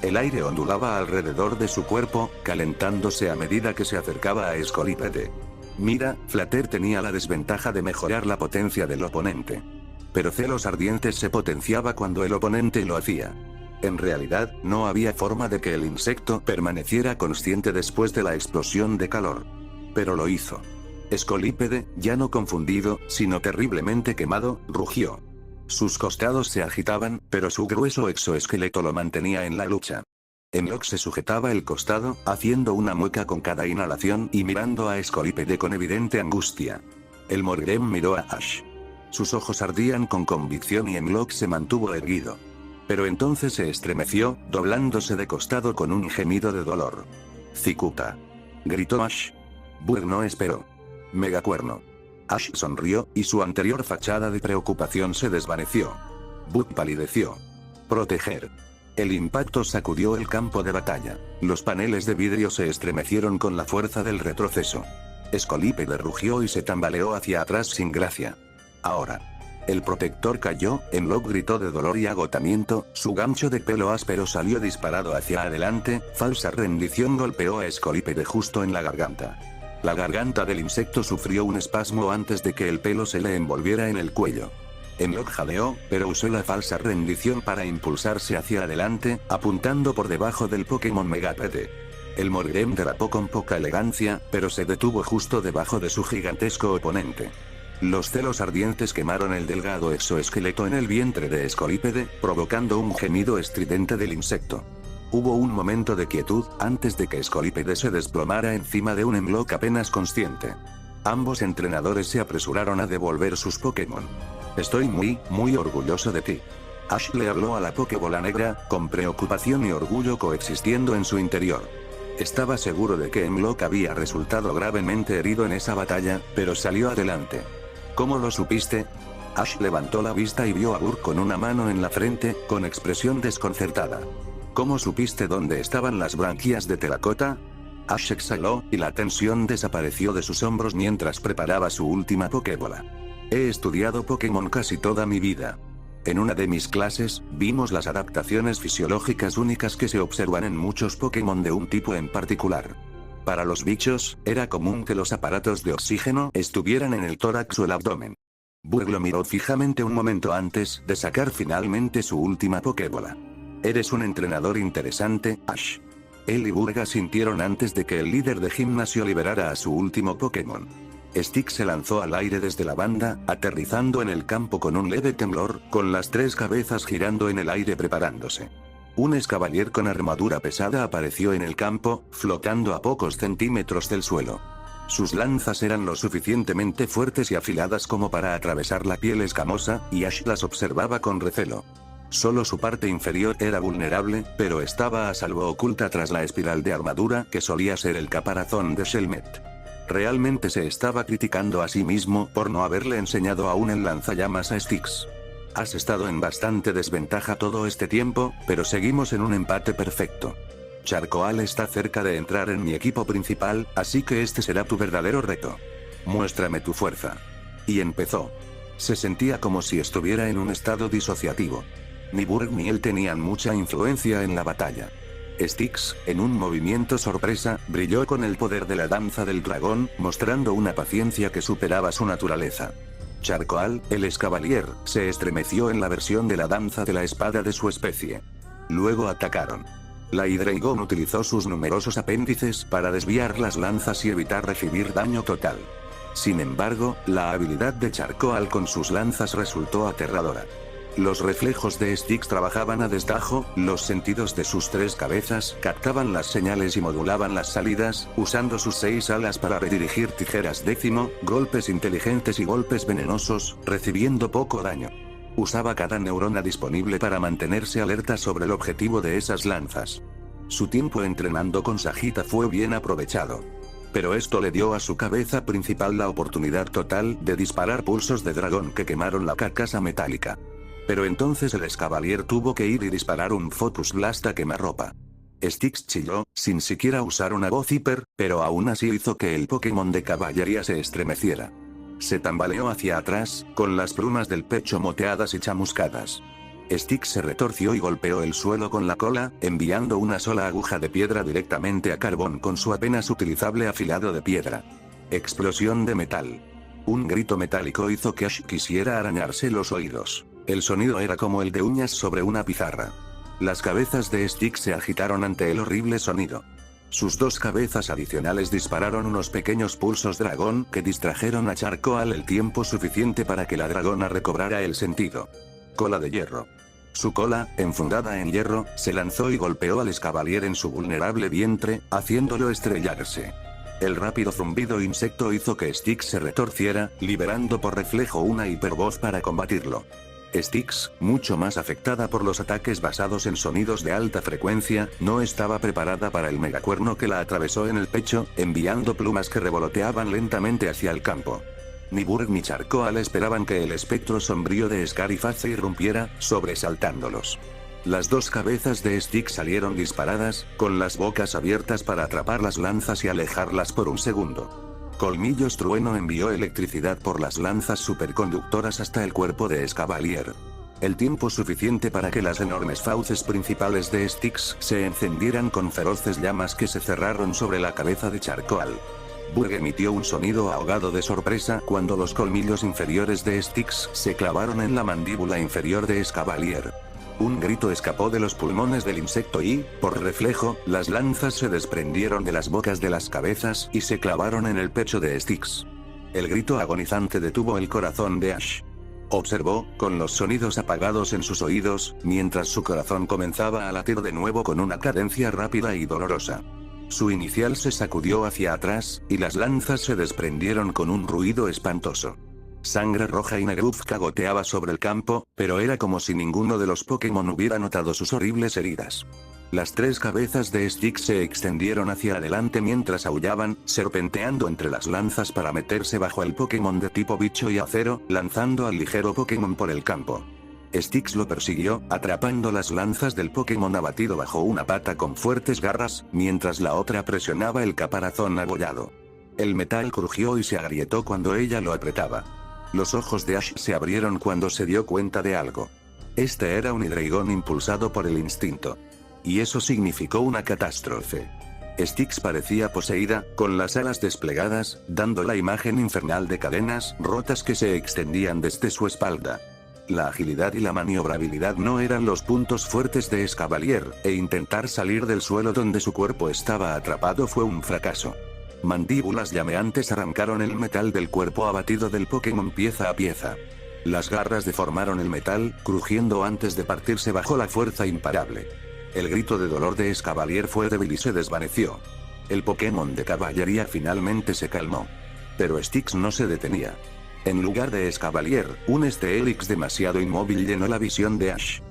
S1: El aire ondulaba alrededor de su cuerpo, calentándose a medida que se acercaba a Scolipede. Mira, Flatter tenía la desventaja de mejorar la potencia del oponente. Pero Celos Ardientes se potenciaba cuando el oponente lo hacía. En realidad, no había forma de que el insecto permaneciera consciente después de la explosión de calor. Pero lo hizo. Scolipede, ya no confundido, sino terriblemente quemado, rugió. Sus costados se agitaban, pero su grueso exoesqueleto lo mantenía en la lucha. Mlock se sujetaba el costado, haciendo una mueca con cada inhalación y mirando a Scolipede con evidente angustia. El Morgrem miró a Ash. Sus ojos ardían con convicción y Mlock se mantuvo erguido. Pero entonces se estremeció, doblándose de costado con un gemido de dolor. «Cicuta», gritó Ash. Bug no esperó. «Megacuerno». Ash sonrió, y su anterior fachada de preocupación se desvaneció. Bug palideció. «Proteger». El impacto sacudió el campo de batalla. Los paneles de vidrio se estremecieron con la fuerza del retroceso. Scolipede rugió y se tambaleó hacia atrás sin gracia. «Ahora». El protector cayó, Mlock gritó de dolor y agotamiento, su gancho de pelo áspero salió disparado hacia adelante, falsa rendición golpeó a Scolipede justo en la garganta. La garganta del insecto sufrió un espasmo antes de que el pelo se le envolviera en el cuello. Mlock jadeó, pero usó la falsa rendición para impulsarse hacia adelante, apuntando por debajo del Pokémon Megapede. El Morgrem derrapó con poca elegancia, pero se detuvo justo debajo de su gigantesco oponente. Los celos ardientes quemaron el delgado exoesqueleto en el vientre de Scolipede, provocando un gemido estridente del insecto. Hubo un momento de quietud, antes de que Scolipede se desplomara encima de un Mlock apenas consciente. Ambos entrenadores se apresuraron a devolver sus Pokémon. «Estoy muy orgulloso de ti». Ash le habló a la Pokébola negra, con preocupación y orgullo coexistiendo en su interior. Estaba seguro de que Mlock había resultado gravemente herido en esa batalla, pero salió adelante. «¿Cómo lo supiste?» Ash levantó la vista y vio a Bug con una mano en la frente, con expresión desconcertada. «¿Cómo supiste dónde estaban las branquias de terracota?» Ash exhaló, y la tensión desapareció de sus hombros mientras preparaba su última Pokébola. «He estudiado Pokémon casi toda mi vida. En una de mis clases, vimos las adaptaciones fisiológicas únicas que se observan en muchos Pokémon de un tipo en particular. Para los bichos, era común que los aparatos de oxígeno estuvieran en el tórax o el abdomen». Bug lo miró fijamente un momento antes de sacar finalmente su última Pokébola. «Eres un entrenador interesante, Ash». Él y Bug asintieron antes de que el líder de gimnasio liberara a su último Pokémon. Stick se lanzó al aire desde la banda, aterrizando en el campo con un leve temblor, con las tres cabezas girando en el aire preparándose. Un escavalier con armadura pesada apareció en el campo, flotando a pocos centímetros del suelo. Sus lanzas eran lo suficientemente fuertes y afiladas como para atravesar la piel escamosa, y Ash las observaba con recelo. Solo su parte inferior era vulnerable, pero estaba a salvo oculta tras la espiral de armadura que solía ser el caparazón de Shelmet. Realmente se estaba criticando a sí mismo por no haberle enseñado aún el lanzallamas a Styx. «Has estado en bastante desventaja todo este tiempo, pero seguimos en un empate perfecto. Charcoal está cerca de entrar en mi equipo principal, así que este será tu verdadero reto. Muéstrame tu fuerza». Y empezó. Se sentía como si estuviera en un estado disociativo. Ni Bug ni él tenían mucha influencia en la batalla. Styx, en un movimiento sorpresa, brilló con el poder de la danza del dragón, mostrando una paciencia que superaba su naturaleza. Charcoal, el escavalier, se estremeció en la versión de la danza de la espada de su especie. Luego atacaron. La Hydreigon utilizó sus numerosos apéndices para desviar las lanzas y evitar recibir daño total. Sin embargo, la habilidad de Charcoal con sus lanzas resultó aterradora. Los reflejos de Styx trabajaban a destajo, los sentidos de sus tres cabezas captaban las señales y modulaban las salidas, usando sus 6 alas para redirigir tijeras décimo, golpes inteligentes y golpes venenosos, recibiendo poco daño. Usaba cada neurona disponible para mantenerse alerta sobre el objetivo de esas lanzas. Su tiempo entrenando con Sagita fue bien aprovechado. Pero esto le dio a su cabeza principal la oportunidad total de disparar pulsos de dragón que quemaron la carcasa metálica. Pero entonces el escavalier tuvo que ir y disparar un Focus Blast a quemarropa. Styx chilló, sin siquiera usar una voz hiper, pero aún así hizo que el Pokémon de caballería se estremeciera. Se tambaleó hacia atrás, con las plumas del pecho moteadas y chamuscadas. Styx se retorció y golpeó el suelo con la cola, enviando una sola aguja de piedra directamente a Carbón con su apenas utilizable afilado de piedra. Explosión de metal. Un grito metálico hizo que Ash quisiera arañarse los oídos. El sonido era como el de uñas sobre una pizarra. Las cabezas de Styx se agitaron ante el horrible sonido. Sus dos cabezas adicionales dispararon unos pequeños pulsos dragón que distrajeron a Charcoal el tiempo suficiente para que la dragona recobrara el sentido. Cola de hierro. Su cola, enfundada en hierro, se lanzó y golpeó al Escavalier en su vulnerable vientre, haciéndolo estrellarse. El rápido zumbido insecto hizo que Styx se retorciera, liberando por reflejo una hipervoz para combatirlo. Styx, mucho más afectada por los ataques basados en sonidos de alta frecuencia, no estaba preparada para el megacuerno que la atravesó en el pecho, enviando plumas que revoloteaban lentamente hacia el campo. Ni Burg ni Charcoal esperaban que el espectro sombrío de Scariface irrumpiera, sobresaltándolos. Las dos cabezas de Styx salieron disparadas, con las bocas abiertas para atrapar las lanzas y alejarlas por un segundo. Colmillos Trueno envió electricidad por las lanzas superconductoras hasta el cuerpo de Escavalier. El tiempo suficiente para que las enormes fauces principales de Styx se encendieran con feroces llamas que se cerraron sobre la cabeza de Charcoal. Burg emitió un sonido ahogado de sorpresa cuando los colmillos inferiores de Styx se clavaron en la mandíbula inferior de Escavalier. Un grito escapó de los pulmones del insecto y, por reflejo, las lanzas se desprendieron de las bocas de las cabezas y se clavaron en el pecho de Styx. El grito agonizante detuvo el corazón de Ash. Observó, con los sonidos apagados en sus oídos, mientras su corazón comenzaba a latir de nuevo con una cadencia rápida y dolorosa. Su inicial se sacudió hacia atrás, y las lanzas se desprendieron con un ruido espantoso. Sangre roja y negruzca goteaba sobre el campo, pero era como si ninguno de los Pokémon hubiera notado sus horribles heridas. Las tres cabezas de Styx se extendieron hacia adelante mientras aullaban, serpenteando entre las lanzas para meterse bajo el Pokémon de tipo bicho y acero, lanzando al ligero Pokémon por el campo. Styx lo persiguió, atrapando las lanzas del Pokémon abatido bajo una pata con fuertes garras, mientras la otra presionaba el caparazón abollado. El metal crujió y se agrietó cuando ella lo apretaba. Los ojos de Ash se abrieron cuando se dio cuenta de algo. Este era un Hydreigon impulsado por el instinto. Y eso significó una catástrofe. Styx parecía poseída, con las alas desplegadas, dando la imagen infernal de cadenas rotas que se extendían desde su espalda. La agilidad y la maniobrabilidad no eran los puntos fuertes de Escavalier, e intentar salir del suelo donde su cuerpo estaba atrapado fue un fracaso. Mandíbulas llameantes arrancaron el metal del cuerpo abatido del Pokémon pieza a pieza. Las garras deformaron el metal, crujiendo antes de partirse bajo la fuerza imparable. El grito de dolor de Escavalier fue débil y se desvaneció. El Pokémon de caballería finalmente se calmó. Pero Styx no se detenía. En lugar de Escavalier, un Steelix demasiado inmóvil llenó la visión de Ash.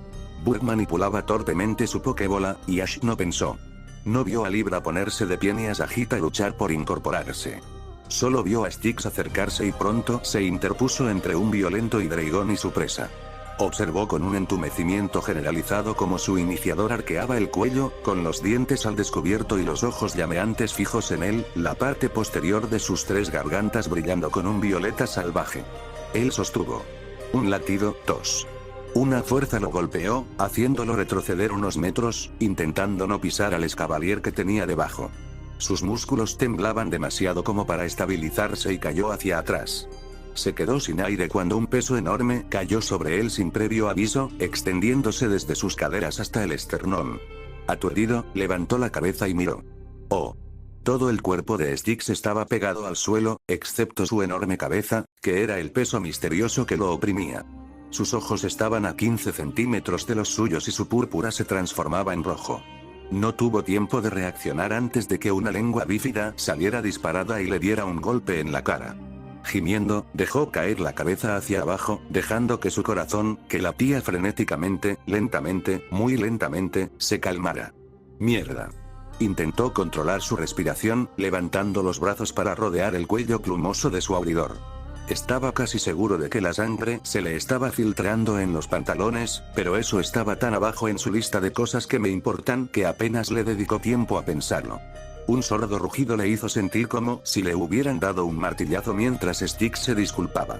S1: Burg manipulaba torpemente su Pokébola, y Ash no pensó. No vio a Libra ponerse de pie ni a Sagita luchar por incorporarse. Solo vio a Styx acercarse y pronto se interpuso entre un violento Hydreigon y su presa. Observó con un entumecimiento generalizado como su iniciador arqueaba el cuello, con los dientes al descubierto y los ojos llameantes fijos en él, la parte posterior de sus tres gargantas brillando con un violeta salvaje. Él sostuvo un latido, tos. Una fuerza lo golpeó, haciéndolo retroceder unos metros, intentando no pisar al Escavalier que tenía debajo. Sus músculos temblaban demasiado como para estabilizarse y cayó hacia atrás. Se quedó sin aire cuando un peso enorme cayó sobre él sin previo aviso, extendiéndose desde sus caderas hasta el esternón. Aturdido, levantó la cabeza y miró. ¡Oh! Todo el cuerpo de Styx estaba pegado al suelo, excepto su enorme cabeza, que era el peso misterioso que lo oprimía. Sus ojos estaban a 15 centímetros de los suyos y su púrpura se transformaba en rojo. No tuvo tiempo de reaccionar antes de que una lengua bífida saliera disparada y le diera un golpe en la cara. Gimiendo, dejó caer la cabeza hacia abajo, dejando que su corazón, que latía frenéticamente, lentamente, muy lentamente, se calmara. ¡Mierda! Intentó controlar su respiración, levantando los brazos para rodear el cuello plumoso de su auridor. Estaba casi seguro de que la sangre se le estaba filtrando en los pantalones, pero eso estaba tan abajo en su lista de cosas que me importan que apenas le dedicó tiempo a pensarlo. Un sordo rugido le hizo sentir como si le hubieran dado un martillazo mientras Styx se disculpaba.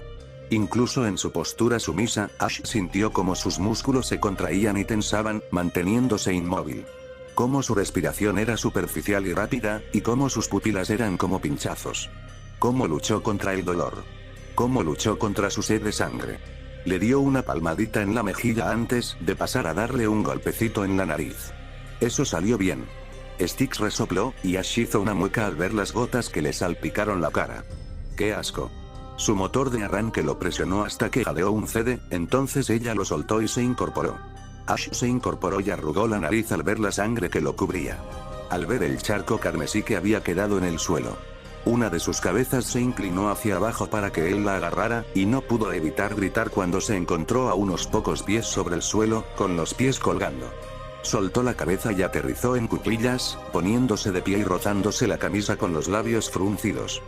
S1: Incluso en su postura sumisa, Ash sintió como sus músculos se contraían y tensaban, manteniéndose inmóvil. Cómo su respiración era superficial y rápida, y cómo sus pupilas eran como pinchazos. Cómo luchó contra el dolor. Cómo luchó contra su sed de sangre. Le dio una palmadita en la mejilla antes de pasar a darle un golpecito en la nariz. Eso salió bien. Styx resopló, y Ash hizo una mueca al ver las gotas que le salpicaron la cara. ¡Qué asco! Su motor de arranque lo presionó hasta que jadeó un cede, entonces ella lo soltó y se incorporó. Ash se incorporó y arrugó la nariz al ver la sangre que lo cubría. Al ver el charco carmesí que había quedado en el suelo. Una de sus cabezas se inclinó hacia abajo para que él la agarrara, y no pudo evitar gritar cuando se encontró a unos pocos pies sobre el suelo, con los pies colgando. Soltó la cabeza y aterrizó en cuclillas, poniéndose de pie y rozándose la camisa con los labios fruncidos.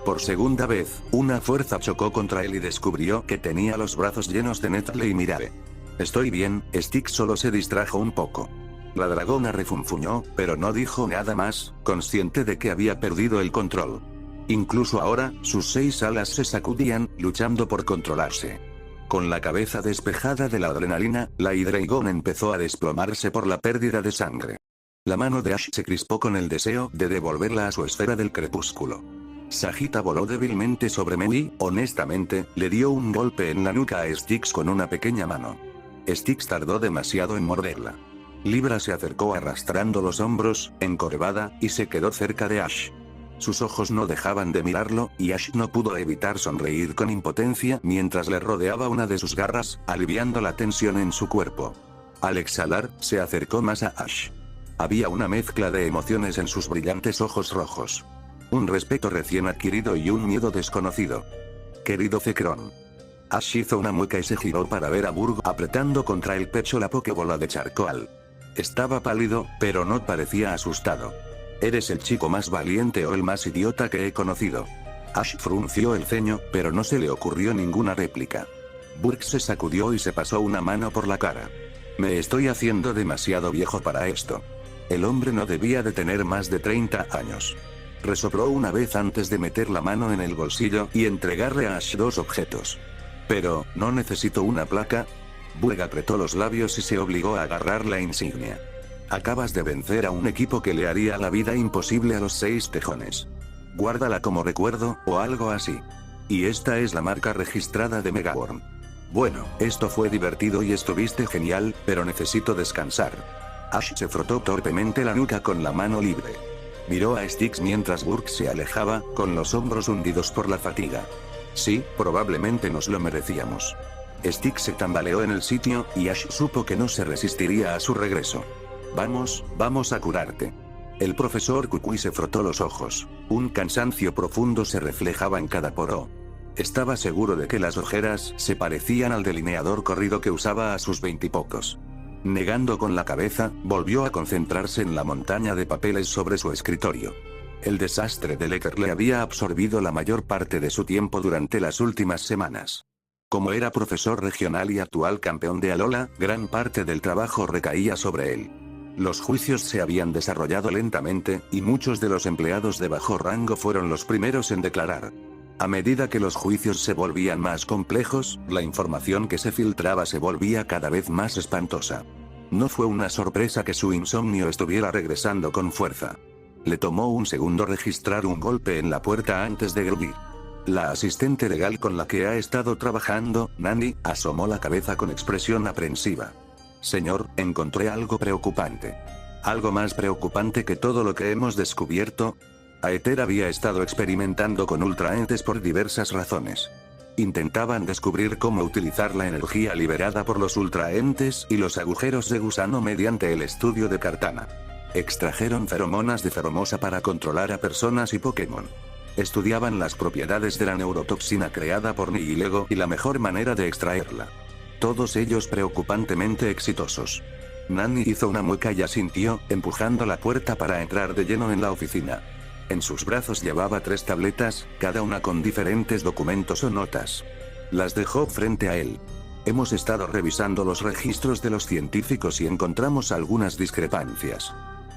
S1: Por segunda vez, una fuerza chocó contra él y descubrió que tenía los brazos llenos de Nettle y Mirare. Estoy bien, Styx solo se distrajo un poco. La dragona refunfuñó, pero no dijo nada más, consciente de que había perdido el control. Incluso ahora, sus 6 alas se sacudían, luchando por controlarse. Con la cabeza despejada de la adrenalina, la Hydreigon empezó a desplomarse por la pérdida de sangre. La mano de Ash se crispó con el deseo de devolverla a su esfera del crepúsculo. Sagitta voló débilmente sobre Mei y, honestamente, le dio un golpe en la nuca a Styx con una pequeña mano. Styx tardó demasiado en morderla. Libra se acercó arrastrando los hombros, encorvada, y se quedó cerca de Ash. Sus ojos no dejaban de mirarlo, y Ash no pudo evitar sonreír con impotencia mientras le rodeaba una de sus garras, aliviando la tensión en su cuerpo. Al exhalar, se acercó más a Ash. Había una mezcla de emociones en sus brillantes ojos rojos. Un respeto recién adquirido y un miedo desconocido. Querido Zekrom. Ash hizo una mueca y se giró para ver a Burg apretando contra el pecho la pokebola de charcoal. Estaba pálido, pero no parecía asustado. Eres el chico más valiente o el más idiota que he conocido. Ash frunció el ceño, pero no se le ocurrió ninguna réplica. Burg se sacudió y se pasó una mano por la cara. Me estoy haciendo demasiado viejo para esto. El hombre no debía de tener más de 30 años. Resopló una vez antes de meter la mano en el bolsillo y entregarle a Ash 2 objetos. Pero, ¿no necesito una placa? Burg apretó los labios y se obligó a agarrar la insignia. Acabas de vencer a un equipo que le haría la vida imposible a los 6 tejones. Guárdala como recuerdo, o algo así. Y esta es la marca registrada de Megaworm. Bueno, esto fue divertido y estuviste genial, pero necesito descansar. Ash se frotó torpemente la nuca con la mano libre. Miró a Styx mientras Burg se alejaba, con los hombros hundidos por la fatiga. Sí, probablemente nos lo merecíamos. Styx se tambaleó en el sitio, y Ash supo que no se resistiría a su regreso. Vamos a curarte. El profesor Kukui se frotó los ojos. Un cansancio profundo se reflejaba en cada poro. Estaba seguro de que las ojeras se parecían al delineador corrido que usaba a sus 20 y pocos. Negando con la cabeza, volvió a concentrarse en la montaña de papeles sobre su escritorio. El desastre del éter le había absorbido la mayor parte de su tiempo durante las últimas semanas. Como era profesor regional y actual campeón de Alola, gran parte del trabajo recaía sobre él. Los juicios se habían desarrollado lentamente, y muchos de los empleados de bajo rango fueron los primeros en declarar. A medida que los juicios se volvían más complejos, la información que se filtraba se volvía cada vez más espantosa. No fue una sorpresa que su insomnio estuviera regresando con fuerza. Le tomó un segundo registrar un golpe en la puerta antes de gruñir. La asistente legal con la que ha estado trabajando, Nani, asomó la cabeza con expresión aprensiva. Señor, encontré algo preocupante. Algo más preocupante que todo lo que hemos descubierto. Aether había estado experimentando con ultraentes por diversas razones. Intentaban descubrir cómo utilizar la energía liberada por los ultraentes y los agujeros de gusano mediante el estudio de Cartana. Extrajeron feromonas de Feromosa para controlar a personas y Pokémon. Estudiaban las propiedades de la neurotoxina creada por Nihilego y la mejor manera de extraerla. Todos ellos preocupantemente exitosos. Nani hizo una mueca y asintió, empujando la puerta para entrar de lleno en la oficina. En sus brazos llevaba 3 tabletas, cada una con diferentes documentos o notas. Las dejó frente a él. Hemos estado revisando los registros de los científicos y encontramos algunas discrepancias.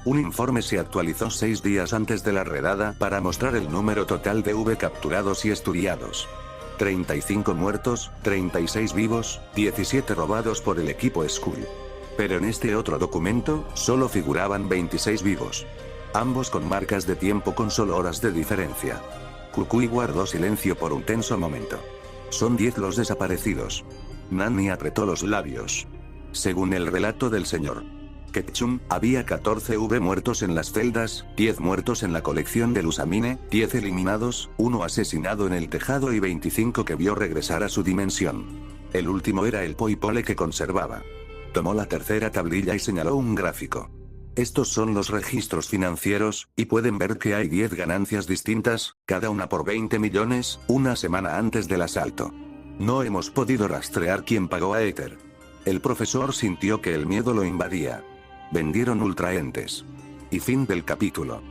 S1: Un informe se actualizó 6 días antes de la redada para mostrar el número total de V capturados y estudiados. 35 muertos, 36 vivos, 17 robados por el equipo Skull. Pero en este otro documento, solo figuraban 26 vivos. Ambos con marcas de tiempo con solo horas de diferencia. Kukui guardó silencio por un tenso momento. Son 10 los desaparecidos. Nani apretó los labios. Según el relato del señor Ketchum, había 14 V muertos en las celdas, 10 muertos en la colección del Usamine, 10 eliminados, 1 asesinado en el tejado y 25 que vio regresar a su dimensión. El último era el Poipole que conservaba. Tomó la tercera tablilla y señaló un gráfico. Estos son los registros financieros, y pueden ver que hay 10 ganancias distintas, cada una por 20 millones, una semana antes del asalto. No hemos podido rastrear quién pagó a Ether. El profesor sintió que el miedo lo invadía. Vendieron ultraentes. Y fin del capítulo.